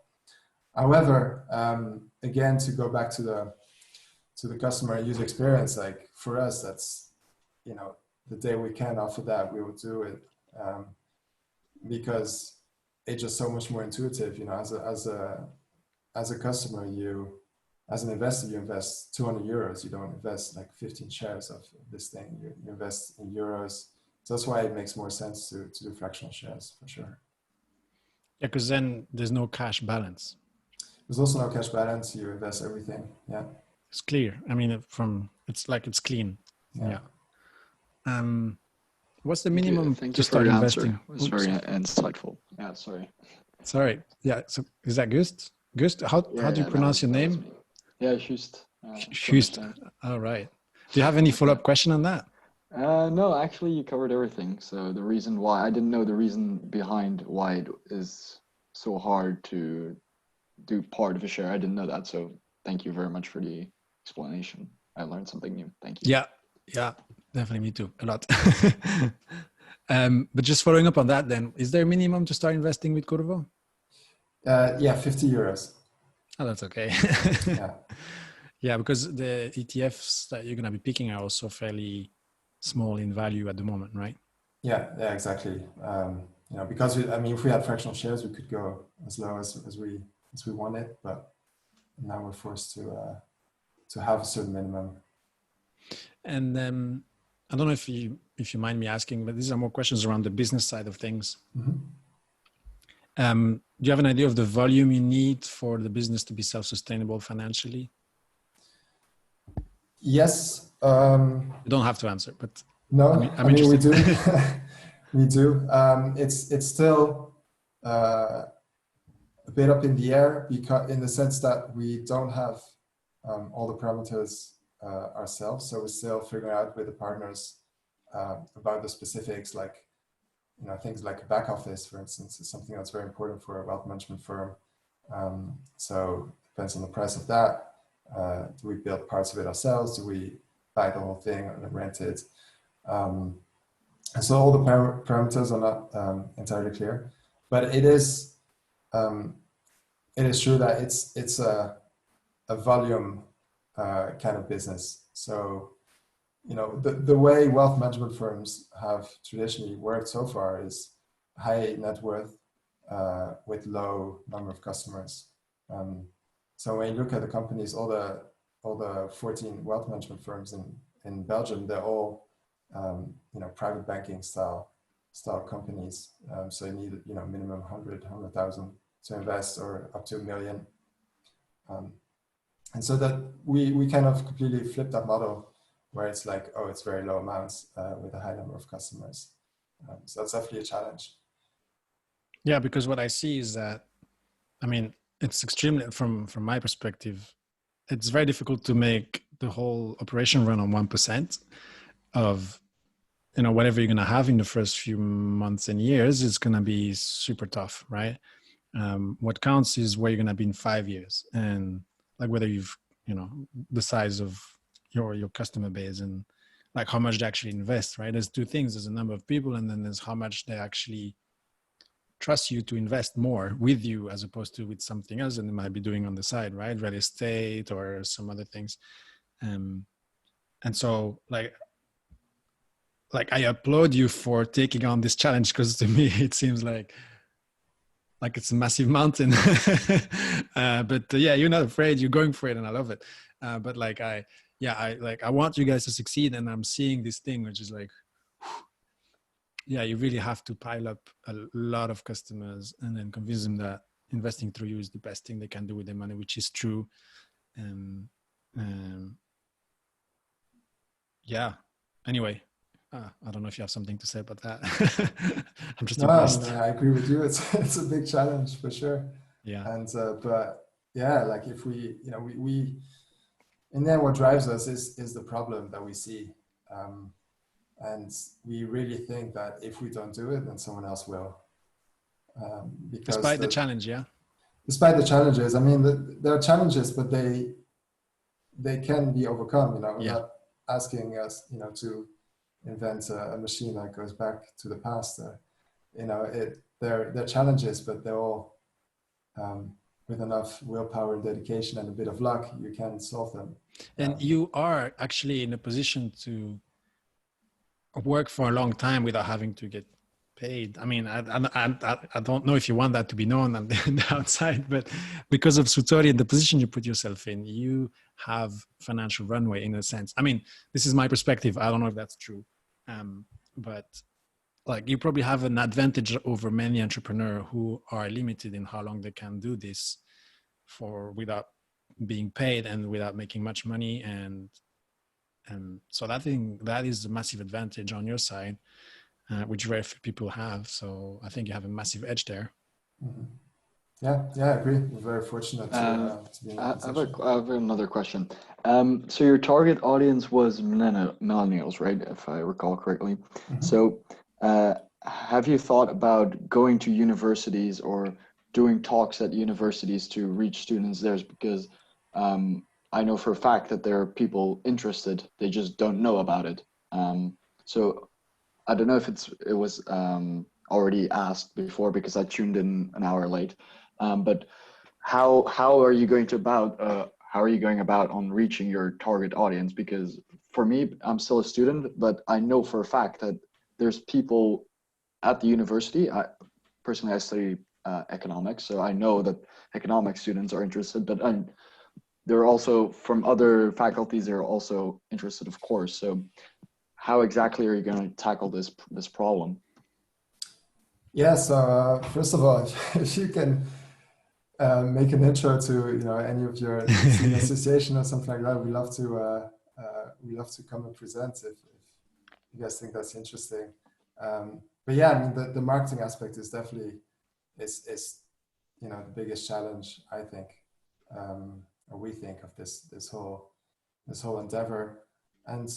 However, again, to go back to the customer user experience, for us, that's, the day we can offer that, we will do it, because it's just so much more intuitive. As a customer, as an investor, you invest 200 euros. You don't invest 15 shares of this thing. You invest in euros. So that's why it makes more sense to do fractional shares, for sure. Yeah, because then there's no cash balance. There's also no cash balance. You invest everything. Yeah. It's clear. I mean, it's clean. Yeah. What's the minimum to start investing? It was very insightful. Yeah, sorry. Yeah. So is that Gust? Gust, how do you pronounce your name? Yeah, Just. Just. All right. Do you have any follow-up question on that? No, actually, you covered everything. So the reason why, I didn't know the reason behind why it is so hard to do part of a share. I didn't know that. So thank you very much for the explanation. I learned something new. Thank you. Yeah, definitely. Me too. A lot. But just following up on that, then, is there a minimum to start investing with Curvo? Yeah, 50 euros. Oh, that's okay. Yeah. Yeah, because the ETFs that you're going to be picking are also fairly small in value at the moment, right? Yeah, exactly. Because if we had fractional shares, we could go as low as we wanted, but now we're forced to have a certain minimum. And I don't know if you mind me asking, but these are more questions around the business side of things. Mm-hmm. Do you have an idea of the volume you need for the business to be self-sustainable financially? Yes. You don't have to answer, but no, I'm interested. We do. We do. It's still a bit up in the air, because in the sense that we don't have all the parameters ourselves. So we're still figuring out with the partners about the specifics, things like back office, for instance, is something that's very important for a wealth management firm. So it depends on the price of that. Do we build parts of it ourselves? Do we buy the whole thing and rent it? And so all the parameters are not entirely clear, but it is true that it's a volume kind of business. So, you know, the way wealth management firms have traditionally worked so far is high net worth with low number of customers. So when you look at the companies, all the 14 wealth management firms in Belgium, they're all you know, private banking style companies. So you need, you know, minimum 100,000 to invest, or up to $1 million. And so that we kind of completely flipped that model, where it's like, oh, it's very low amounts with a high number of customers. So that's definitely a challenge. Yeah, because what I see is that, I mean, it's extremely, from my perspective, it's very difficult to make the whole operation run on 1% of, you know, whatever you're going to have in the first few months and years. Is going to be super tough, right? What counts is where you're going to be in 5 years, and like whether you've, you know, the size of your customer base, and like how much they actually invest, right? There's two things. There's a number of people, and then there's how much they actually trust you to invest more with you, as opposed to with something else that they might be doing on the side, right? Real estate or some other things. And so like I applaud you for taking on this challenge, because to me it seems like it's a massive mountain. But yeah, you're not afraid, you're going for it, and I love it. But like I want you guys to succeed, and I'm seeing this thing which is like, yeah, you really have to pile up a lot of customers and then convince them that investing through you is the best thing they can do with their money, which is true. Yeah. Anyway, I don't know if you have something to say about that. I'm just impressed. I agree with you. It's a big challenge for sure. Yeah. And but yeah, like if we, you know, we in there, what drives us is the problem that we see. And we really think that if we don't do it, then someone else will. Because despite the challenge, yeah. Despite the challenges, I mean, there are challenges, but they can be overcome. You know, we're not asking us, you know, to invent a machine that goes back to the past. You know, they're challenges, but they're all with enough willpower and dedication and a bit of luck, you can solve them. And you are actually in a position to work for a long time without having to get paid. I mean, I don't know if you want that to be known on the outside, but because of Sutori and the position you put yourself in, you have financial runway in a sense. I mean, this is my perspective. I don't know if that's true. But like, you probably have an advantage over many entrepreneurs who are limited in how long they can do this for without being paid and without making much money. And so I think that is a massive advantage on your side, which very few people have. So I think you have a massive edge there. Mm-hmm. Yeah, I agree. We're very fortunate to be in that position. I have another question. So your target audience was millennials, right? If I recall correctly. Mm-hmm. So have you thought about going to universities or doing talks at universities to reach students there? Because I know for a fact that there are people interested, they just don't know about it. So I don't know if it was already asked before, because I tuned in an hour late. But how are you going about on reaching your target audience? Because for me, I'm still a student, but I know for a fact that there's people at the university. Personally, I study economics, so I know that economics students are interested, but there are also from other faculties, they're also interested, of course. So how exactly are you going to tackle this problem? Yeah, so first of all, if you can make an intro to, you know, any of your senior association or something like that, we love to come and present if you guys think that's interesting. But yeah, I mean, the marketing aspect is definitely is you know, the biggest challenge, I think, or we think, of this whole endeavor. And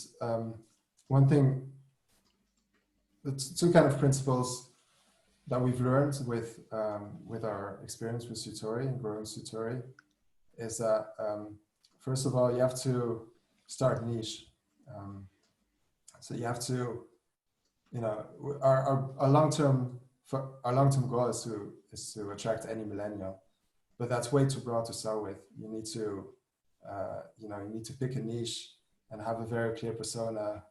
one thing, the two kind of principles that we've learned with our experience with Sutori and growing Sutori is that first of all, you have to start niche. So you have to you know, our long-term goal is to attract any millennial, but that's way too broad to start with. You need to, you know, you need to pick a niche and have a very clear persona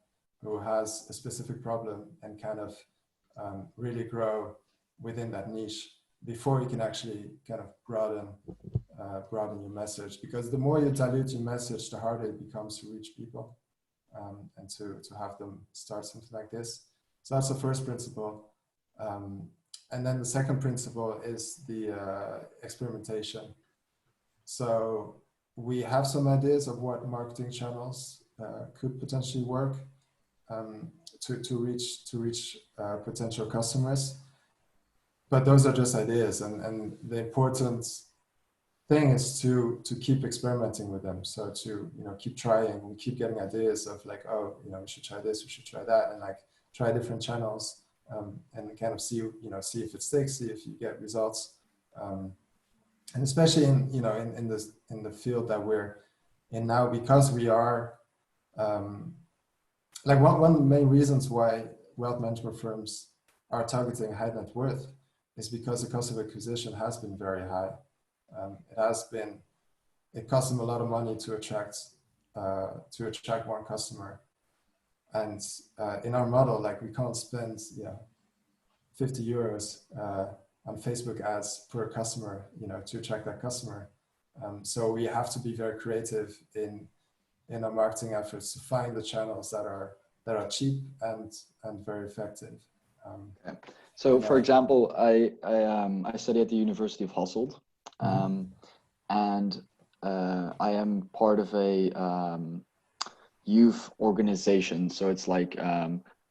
who has a specific problem and kind of really grow within that niche before you can actually kind of broaden your message. Because the more you dilute your message, the harder it becomes to reach people and to have them start something like this. So that's the first principle. And then the second principle is the experimentation. So we have some ideas of what marketing channels could potentially work to reach potential customers. But those are just ideas, and the important thing is to keep experimenting with them. So to, you know, keep trying. We keep getting ideas of like, oh, you know, we should try this, we should try that, and like try different channels and kind of see, you know, see if it sticks, see if you get results. And especially in, you know, in the field that we're in now, because we are like one of the main reasons why wealth management firms are targeting high net worth is because the cost of acquisition has been very high. It costs them a lot of money to attract one customer. And in our model, like we can't spend, you know, 50 euros on Facebook ads per customer, you know, to attract that customer. So we have to be very creative in our marketing efforts to find the channels that are cheap and very effective. Okay. So, for example, I study at the University of Hasselt, and I am part of a youth organization. So it's like,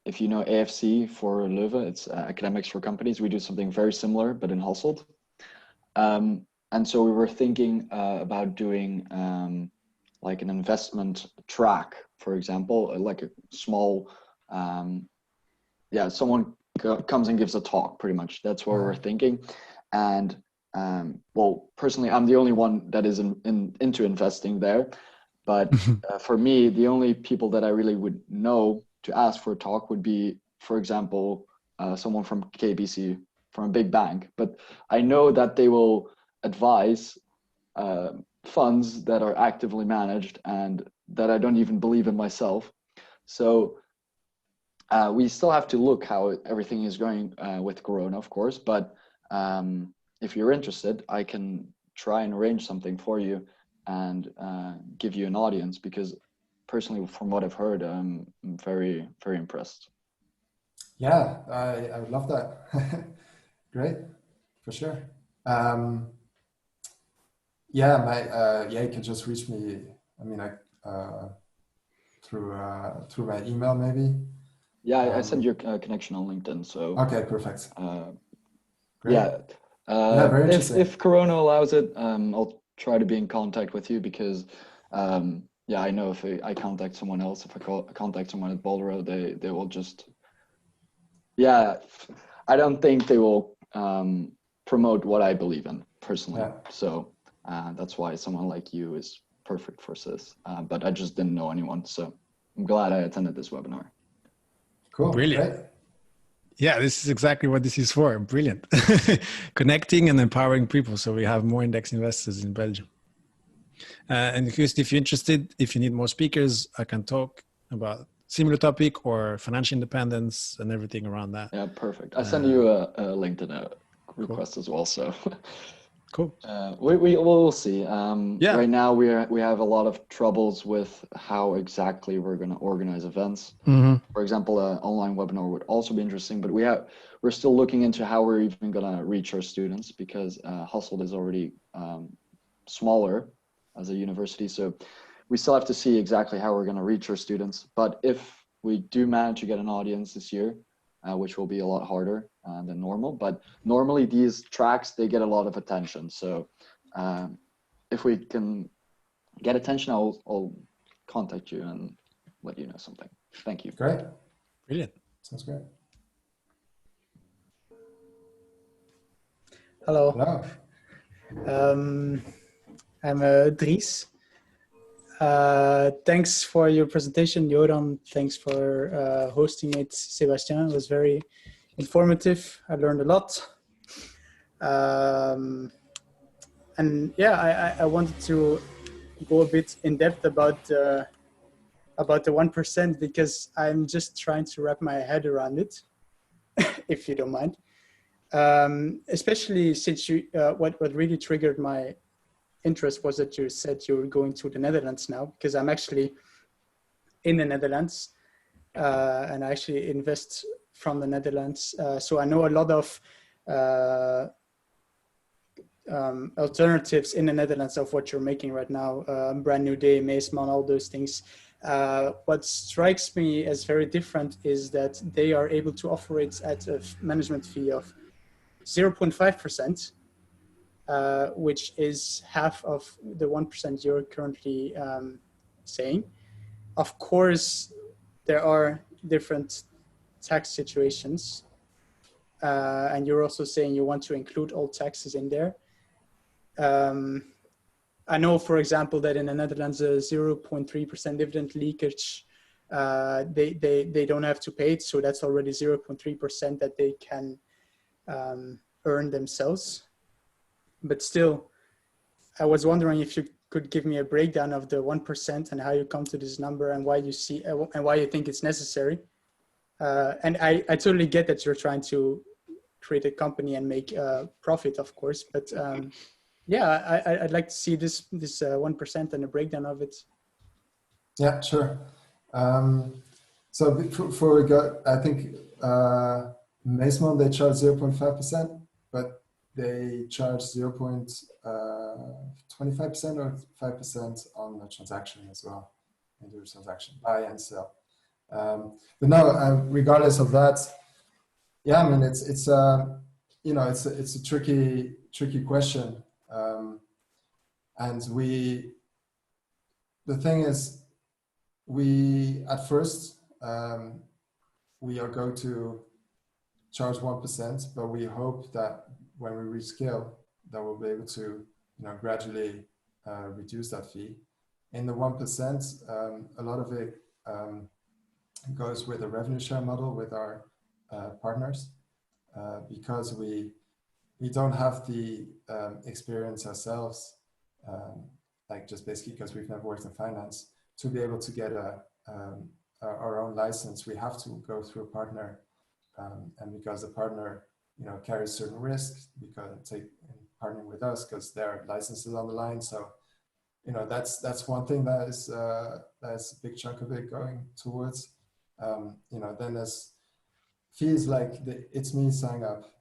if you know AFC for Leuven, it's Academics for Companies. We do something very similar, but in Hasselt. And so we were thinking about doing like an investment track, for example, like a small, someone comes and gives a talk, pretty much. That's what we're thinking. And well, personally, I'm the only one that is into investing there. But for me, the only people that I really would know to ask for a talk would be, for example, someone from KBC, from a big bank. But I know that they will advise funds that are actively managed and that I don't even believe in myself. So we still have to look how everything is going with Corona, of course. But if you're interested, I can try and arrange something for you and give you an audience, because personally, from what I've heard, I'm very, very impressed. Yeah, I would love that. Great, for sure. You can just reach me. I mean, through my email, maybe. Yeah, I sent you a connection on LinkedIn. So okay, perfect. Great. Yeah. Very interesting. If Corona allows it, I'll try to be in contact with you, because I know if I contact someone else, if I contact someone at Bolero, they will just, I don't think they will promote what I believe in personally. Yeah. So that's why someone like you is perfect for this. But I just didn't know anyone, so I'm glad I attended this webinar. Cool. Brilliant. Great. Yeah, this is exactly what this is for. Brilliant. Connecting and empowering people so we have more index investors in Belgium. And if you're interested, if you need more speakers, I can talk about similar topic or financial independence and everything around that. Yeah, perfect. I'll send you a LinkedIn request as well. So cool. We'll see. Yeah. Right now we have a lot of troubles with how exactly we're going to organize events. Mm-hmm. For example, an online webinar would also be interesting, but we're still looking into how we're even going to reach our students, because Hasselt is already smaller as a university. So we still have to see exactly how we're going to reach our students. But if we do manage to get an audience this year, which will be a lot harder than normal, but normally these tracks, they get a lot of attention. So if we can get attention, I'll contact you and let you know something. Thank you. Great. Brilliant. Sounds great. Hello. Hello. I'm Dries. Thanks for your presentation, Yoran. Thanks for hosting it, Sébastien. It was very informative. I learned a lot. And yeah, I wanted to go a bit in depth about the 1% because I'm just trying to wrap my head around it, if you don't mind. Especially since you, what really triggered my interest was that you said you were going to the Netherlands now, because I'm actually in the Netherlands and I actually invest from the Netherlands. So I know a lot of alternatives in the Netherlands of what you're making right now, Brand New Day, Meesman, all those things. What strikes me as very different is that they are able to offer it at a management fee of 0.5%, which is half of the 1% you're currently saying. Of course, there are different tax situations. And you're also saying you want to include all taxes in there. I know, for example, that in the Netherlands, a 0.3% dividend leakage, they don't have to pay it. So that's already 0.3% that they can earn themselves. But still, I was wondering if you could give me a breakdown of the 1% and how you come to this number and why you see and why you think it's necessary. And I totally get that you're trying to create a company and make a profit, of course, but yeah, I'd like to see this 1% and a breakdown of it. Yeah, sure. So before we go, I think Meesman, they charge 0.5%, but they charge 0.25% or 5% on the transaction as well, in the transaction, buy and sell. But no, regardless of that, yeah, I mean, it's you know, it's a tricky question. And the thing is, at first, we are going to charge 1%, but we hope that when we reach scale, that we'll be able to, you know, gradually reduce that fee. In the 1%, a lot of it goes with a revenue share model with our partners, because we don't have the experience ourselves, like just basically because we've never worked in finance, to be able to get our own license. We have to go through a partner, and because the partner, you know, carries certain risks because partnering with us because their license is on the line. So, you know, that's one thing that's a big chunk of it going towards. You know, then there's fees like It's Me sign up.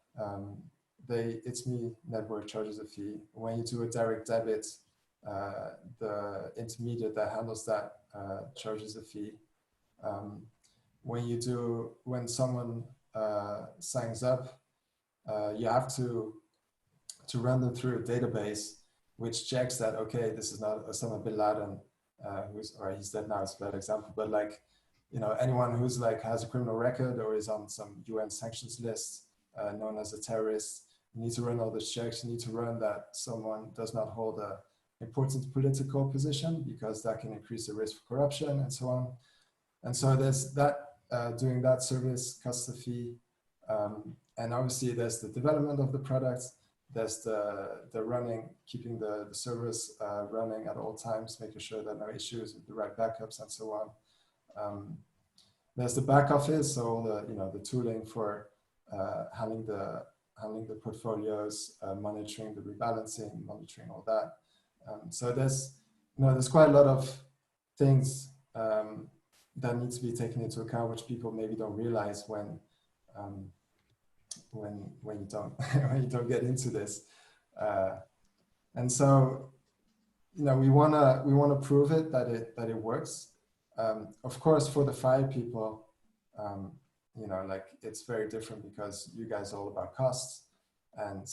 It's Me network charges a fee. When you do a direct debit, the intermediate that handles that charges a fee. When someone signs up, you have to run them through a database which checks that, okay, this is not Osama bin Laden, he's dead now, it's a bad example, but like, you know, anyone who's like has a criminal record or is on some UN sanctions list, known as a terrorist. You need to run all those checks. You need to run that someone does not hold a important political position because that can increase the risk for corruption and so on. And so there's that, doing that service costs a fee. And obviously there's the development of the product. There's the running, keeping the servers running at all times, making sure that no issues with the right backups and so on. There's the back office, so all the, you know, the tooling for handling the portfolios, monitoring the rebalancing, monitoring all that. So there's quite a lot of things that need to be taken into account, which people maybe don't realize when you don't when you don't get into this. And so, you know, we wanna prove it that it works. Of course, for the FI people, you know, like it's very different because you guys are all about costs. And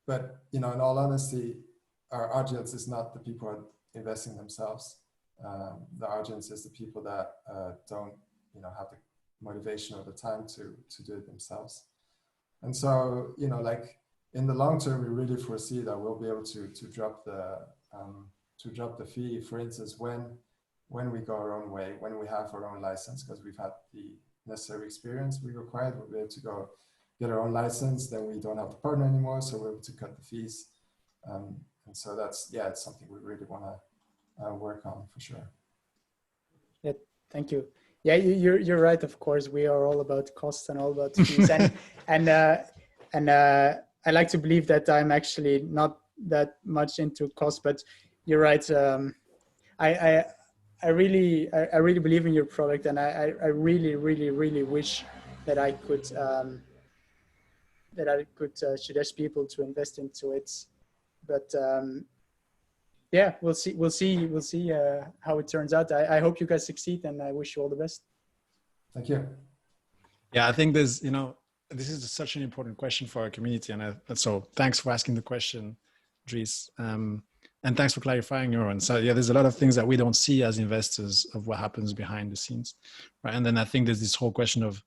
but, you know, in all honesty, our audience is not the people who are investing themselves. The audience is the people that don't, you know, have the motivation or the time to do it themselves. And so, you know, like in the long term, we really foresee that we'll be able to drop the drop the fee, for instance, when we go our own way, when we have our own license, because we've had the necessary experience we required, we'll be able to go get our own license, then we don't have a partner anymore, so we're able to cut the fees. And so that's, yeah, it's something we really want to work on for sure. Yeah, thank you. Yeah, you're right. Of course, we are all about costs and all about fees, and I like to believe that I'm actually not that much into cost, but you're right. I really believe in your product, and I really wish that I could suggest people to invest into it. But yeah, we'll see how it turns out. I hope you guys succeed, and I wish you all the best. Thank you. Yeah, I think there's, this is such an important question for our community. And so thanks for asking the question, Dries. And thanks for clarifying, Yoran. So yeah, there's a lot of things that we don't see as investors of what happens behind the scenes, right? And then I think there's this whole question of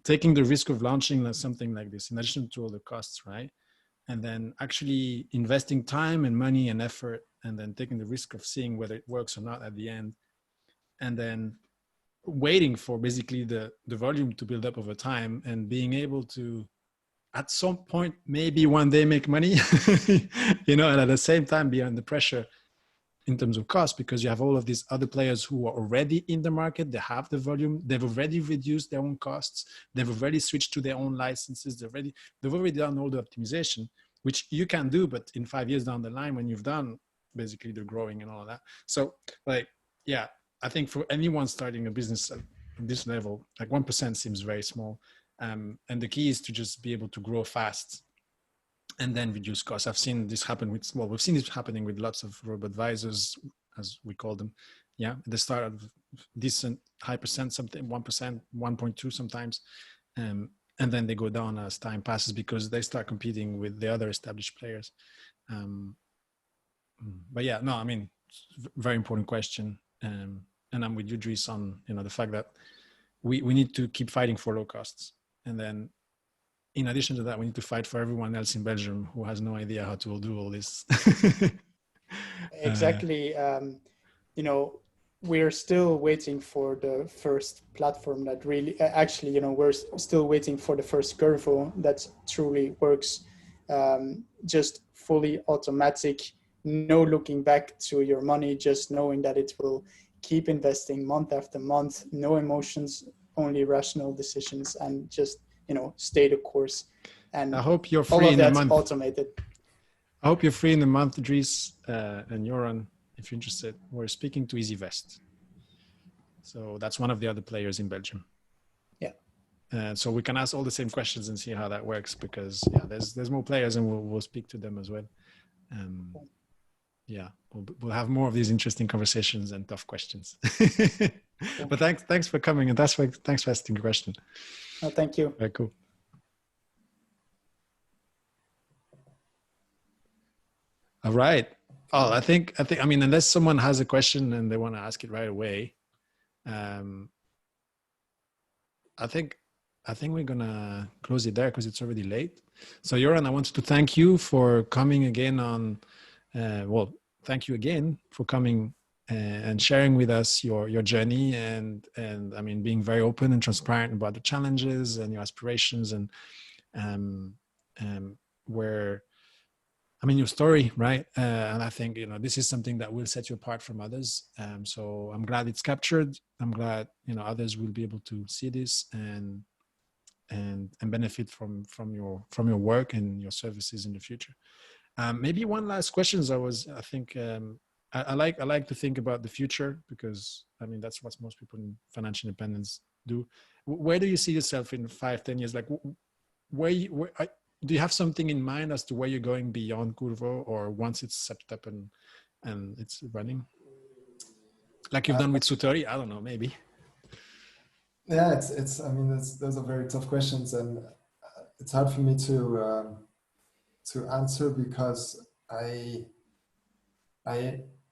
taking the risk of launching something like this, in addition to all the costs, right? And then actually investing time and money and effort, and then taking the risk of seeing whether it works or not at the end. And then waiting for basically the volume to build up over time, and being able to, at some point, maybe one day make money, and at the same time be under pressure in terms of cost, because you have all of these other players who are already in the market. They have the volume, they've already reduced their own costs, they've already switched to their own licenses, they've already done all the optimization, which you can do, but in 5 years down the line, when you've done basically the growing and all of that. So yeah, I think for anyone starting a business at this level, 1% seems very small. And the key is to just be able to grow fast and then reduce costs. I've seen this happen we've seen this happening with lots of robo-advisors, as we call them. Yeah, they start at decent high percent, something 1%, 1.2 sometimes. And then they go down as time passes, because they start competing with the other established players. But yeah, no, I mean, very important question. And I'm with you, Dries, on the fact that we need to keep fighting for low costs. And then in addition to that, we need to fight for everyone else in Belgium who has no idea how to do all this. Exactly. We're still waiting for the first platform that really, actually, we're still waiting for the first Curvo that truly works, just fully automatic, no looking back to your money, just knowing that it will keep investing month after month, no emotions, only rational decisions, and just stay the course. And I hope you're all free of in a that's month. automated. I hope you're free in a month, Dries and Yoran, if you're interested. We're speaking to EasyVest. So that's one of the other players in Belgium. Yeah. So we can ask all the same questions and see how that works, because yeah, there's more players, and we'll speak to them as well. Yeah, we'll have more of these interesting conversations and tough questions. But thanks for coming, and thanks for asking the question. Oh, thank you. Very cool. All right. Oh, I think, I mean, unless someone has a question and they want to ask it right away, I think we're gonna close it there, because it's already late. So Yoran, I wanted to thank you for coming again on, thank you again for coming and sharing with us your journey, and I mean, being very open and transparent about the challenges and your aspirations, and your story, right? And I think, this is something that will set you apart from others. So I'm glad it's captured. I'm glad, others will be able to see this and benefit from your work and your services in the future. Maybe one last question. I like to think about the future, because I mean, that's what most people in financial independence do. Where do you see yourself in 5-10 years? Do you have something in mind as to where you're going beyond Curvo, or once it's set up and it's running, like you've done with Sutori? I don't know, maybe. Yeah, it's. I mean, those are very tough questions, and it's hard for me to answer, because I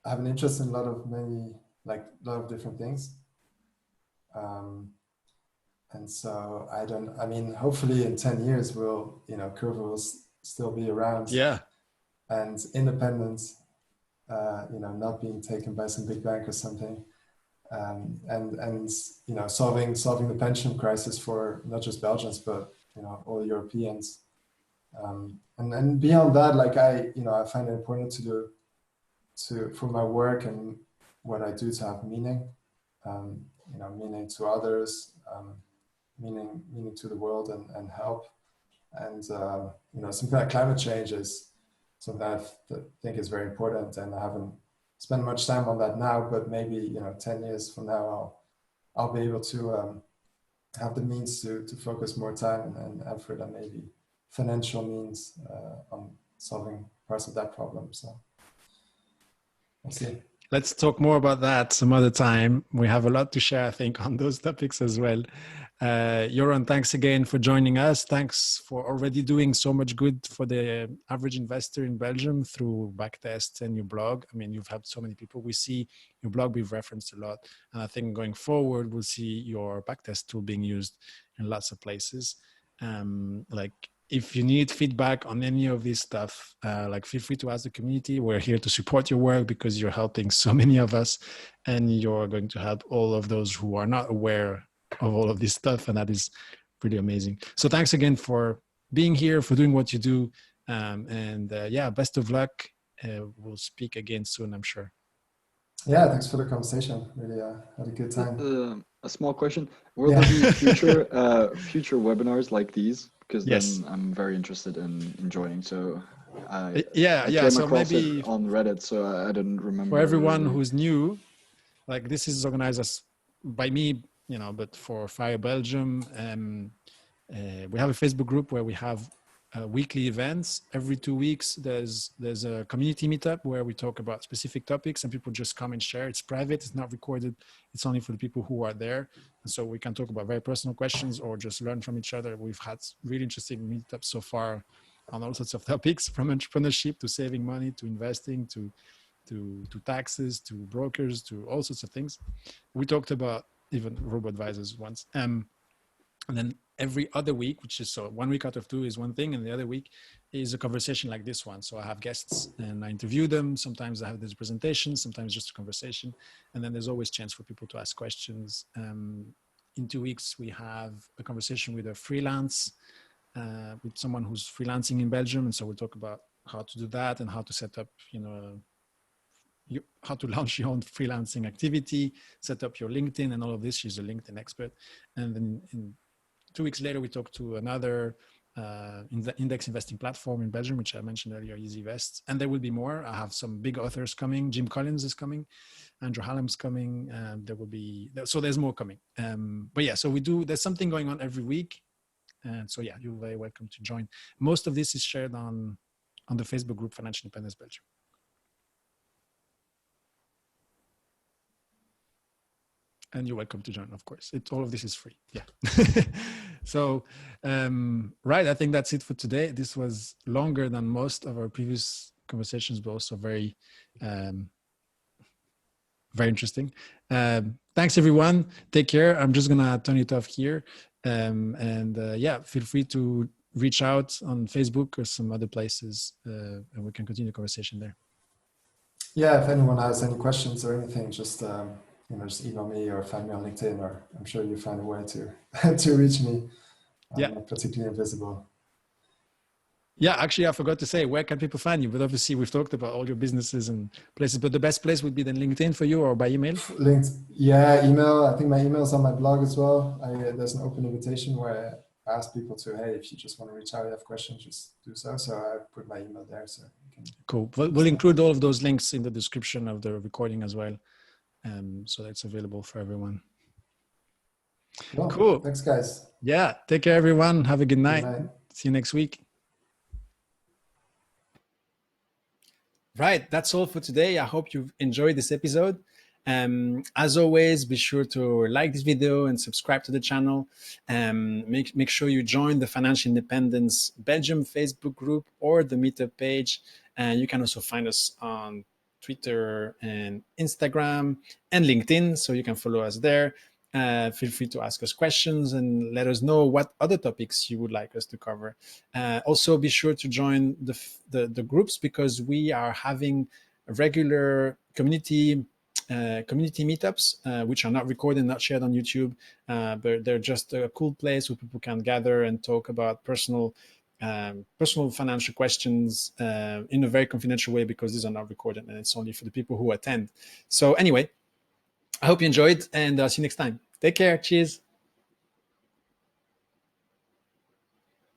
have an interest in a lot of different things. And so hopefully in 10 years, Curvo will still be around. Yeah. And independent. not being taken by some big bank or something. And solving the pension crisis for not just Belgians but all Europeans. And beyond that, like I find it important for my work and what I do to have meaning, meaning to others, meaning to the world and help. And something like climate change is something that I think is very important, and I haven't spend much time on that now, but maybe 10 years from now I'll be able to have the means to focus more time and effort and maybe financial means on solving parts of that problem. So we'll see. Let's talk more about that some other time. We have a lot to share, I think, on those topics as well. Yoran, thanks again for joining us. Thanks for already doing so much good for the average investor in Belgium through Backtest and your blog. I mean, you've helped so many people. We see your blog we've referenced a lot. And I think going forward, we'll see your Backtest tool being used in lots of places. If you need feedback on any of this stuff, feel free to ask the community. We're here to support your work because you're helping so many of us, and you're going to help all of those who are not aware of all of this stuff, and that is pretty amazing. So thanks again for being here, for doing what you do, best of luck. We'll speak again soon, I'm sure. Yeah, thanks for the conversation. Really had a good time. A small question: will there be future webinars like these? Because then I'm very interested in joining. So I came so across maybe it on Reddit, so I didn't remember. For everyone who's new, like this is organized by me, but for Fire Belgium, we have a Facebook group where we have weekly events. Every 2 weeks, there's a community meetup where we talk about specific topics and people just come and share. It's private, it's not recorded. It's only for the people who are there. And so we can talk about very personal questions or just learn from each other. We've had really interesting meetups so far on all sorts of topics, from entrepreneurship to saving money, to investing, to taxes, to brokers, to all sorts of things. We talked about even robo-advisors once. And then every other week, which is so 1 week out of 2 is one thing, and the other week is a conversation like this one. So I have guests and I interview them. Sometimes I have these presentations, sometimes just a conversation. And then there's always chance for people to ask questions. In 2 weeks, we have a conversation with a freelance, with someone who's freelancing in Belgium. And so we'll talk about how to do that and how to set up, how to launch your own freelancing activity, set up your LinkedIn and all of this. She's a LinkedIn expert. And then in 2 weeks later, we talked to another index investing platform in Belgium, which I mentioned earlier, EasyVest. And there will be more. I have some big authors coming. Jim Collins is coming. Andrew Hallam's coming. There will be, so there's more coming. So there's something going on every week. And so, you're very welcome to join. Most of this is shared on the Facebook group, Financial Independence Belgium. And you're welcome to join, of course. All of this is free. Yeah. So, I think that's it for today. This was longer than most of our previous conversations, but also very, very interesting. Thanks, everyone. Take care. I'm just going to turn it off here. Feel free to reach out on Facebook or some other places, and we can continue the conversation there. Yeah, if anyone has any questions or anything, just just email me or find me on LinkedIn, or I'm sure you find a way to reach me. I'm not particularly invisible. Yeah, actually, I forgot to say, where can people find you? But obviously, we've talked about all your businesses and places, but the best place would be then LinkedIn for you, or by email? Email. I think my email's on my blog as well. There's an open invitation where I ask people to, hey, if you just want to reach out, you have questions, just do so. So I put my email there. So you can. Cool. We'll include all of those links in the description of the recording as well. So that's available for everyone. Cool. Thanks, guys. Yeah. Take care, everyone. Have a good night. Good night. See you next week. Right. That's all for today. I hope you've enjoyed this episode. As always, be sure to like this video and subscribe to the channel. Make sure you join the Financial Independence Belgium Facebook group or the meetup page. And you can also find us on Twitter and Instagram and LinkedIn, so you can follow us there. Feel free to ask us questions and let us know what other topics you would like us to cover. Also, be sure to join the groups, because we are having regular community meetups, which are not recorded, not shared on YouTube, but they're just a cool place where people can gather and talk about personal financial questions in a very confidential way, because these are not recorded and it's only for the people who attend. So anyway, I hope you enjoyed, and see you next time. Take care. Cheers.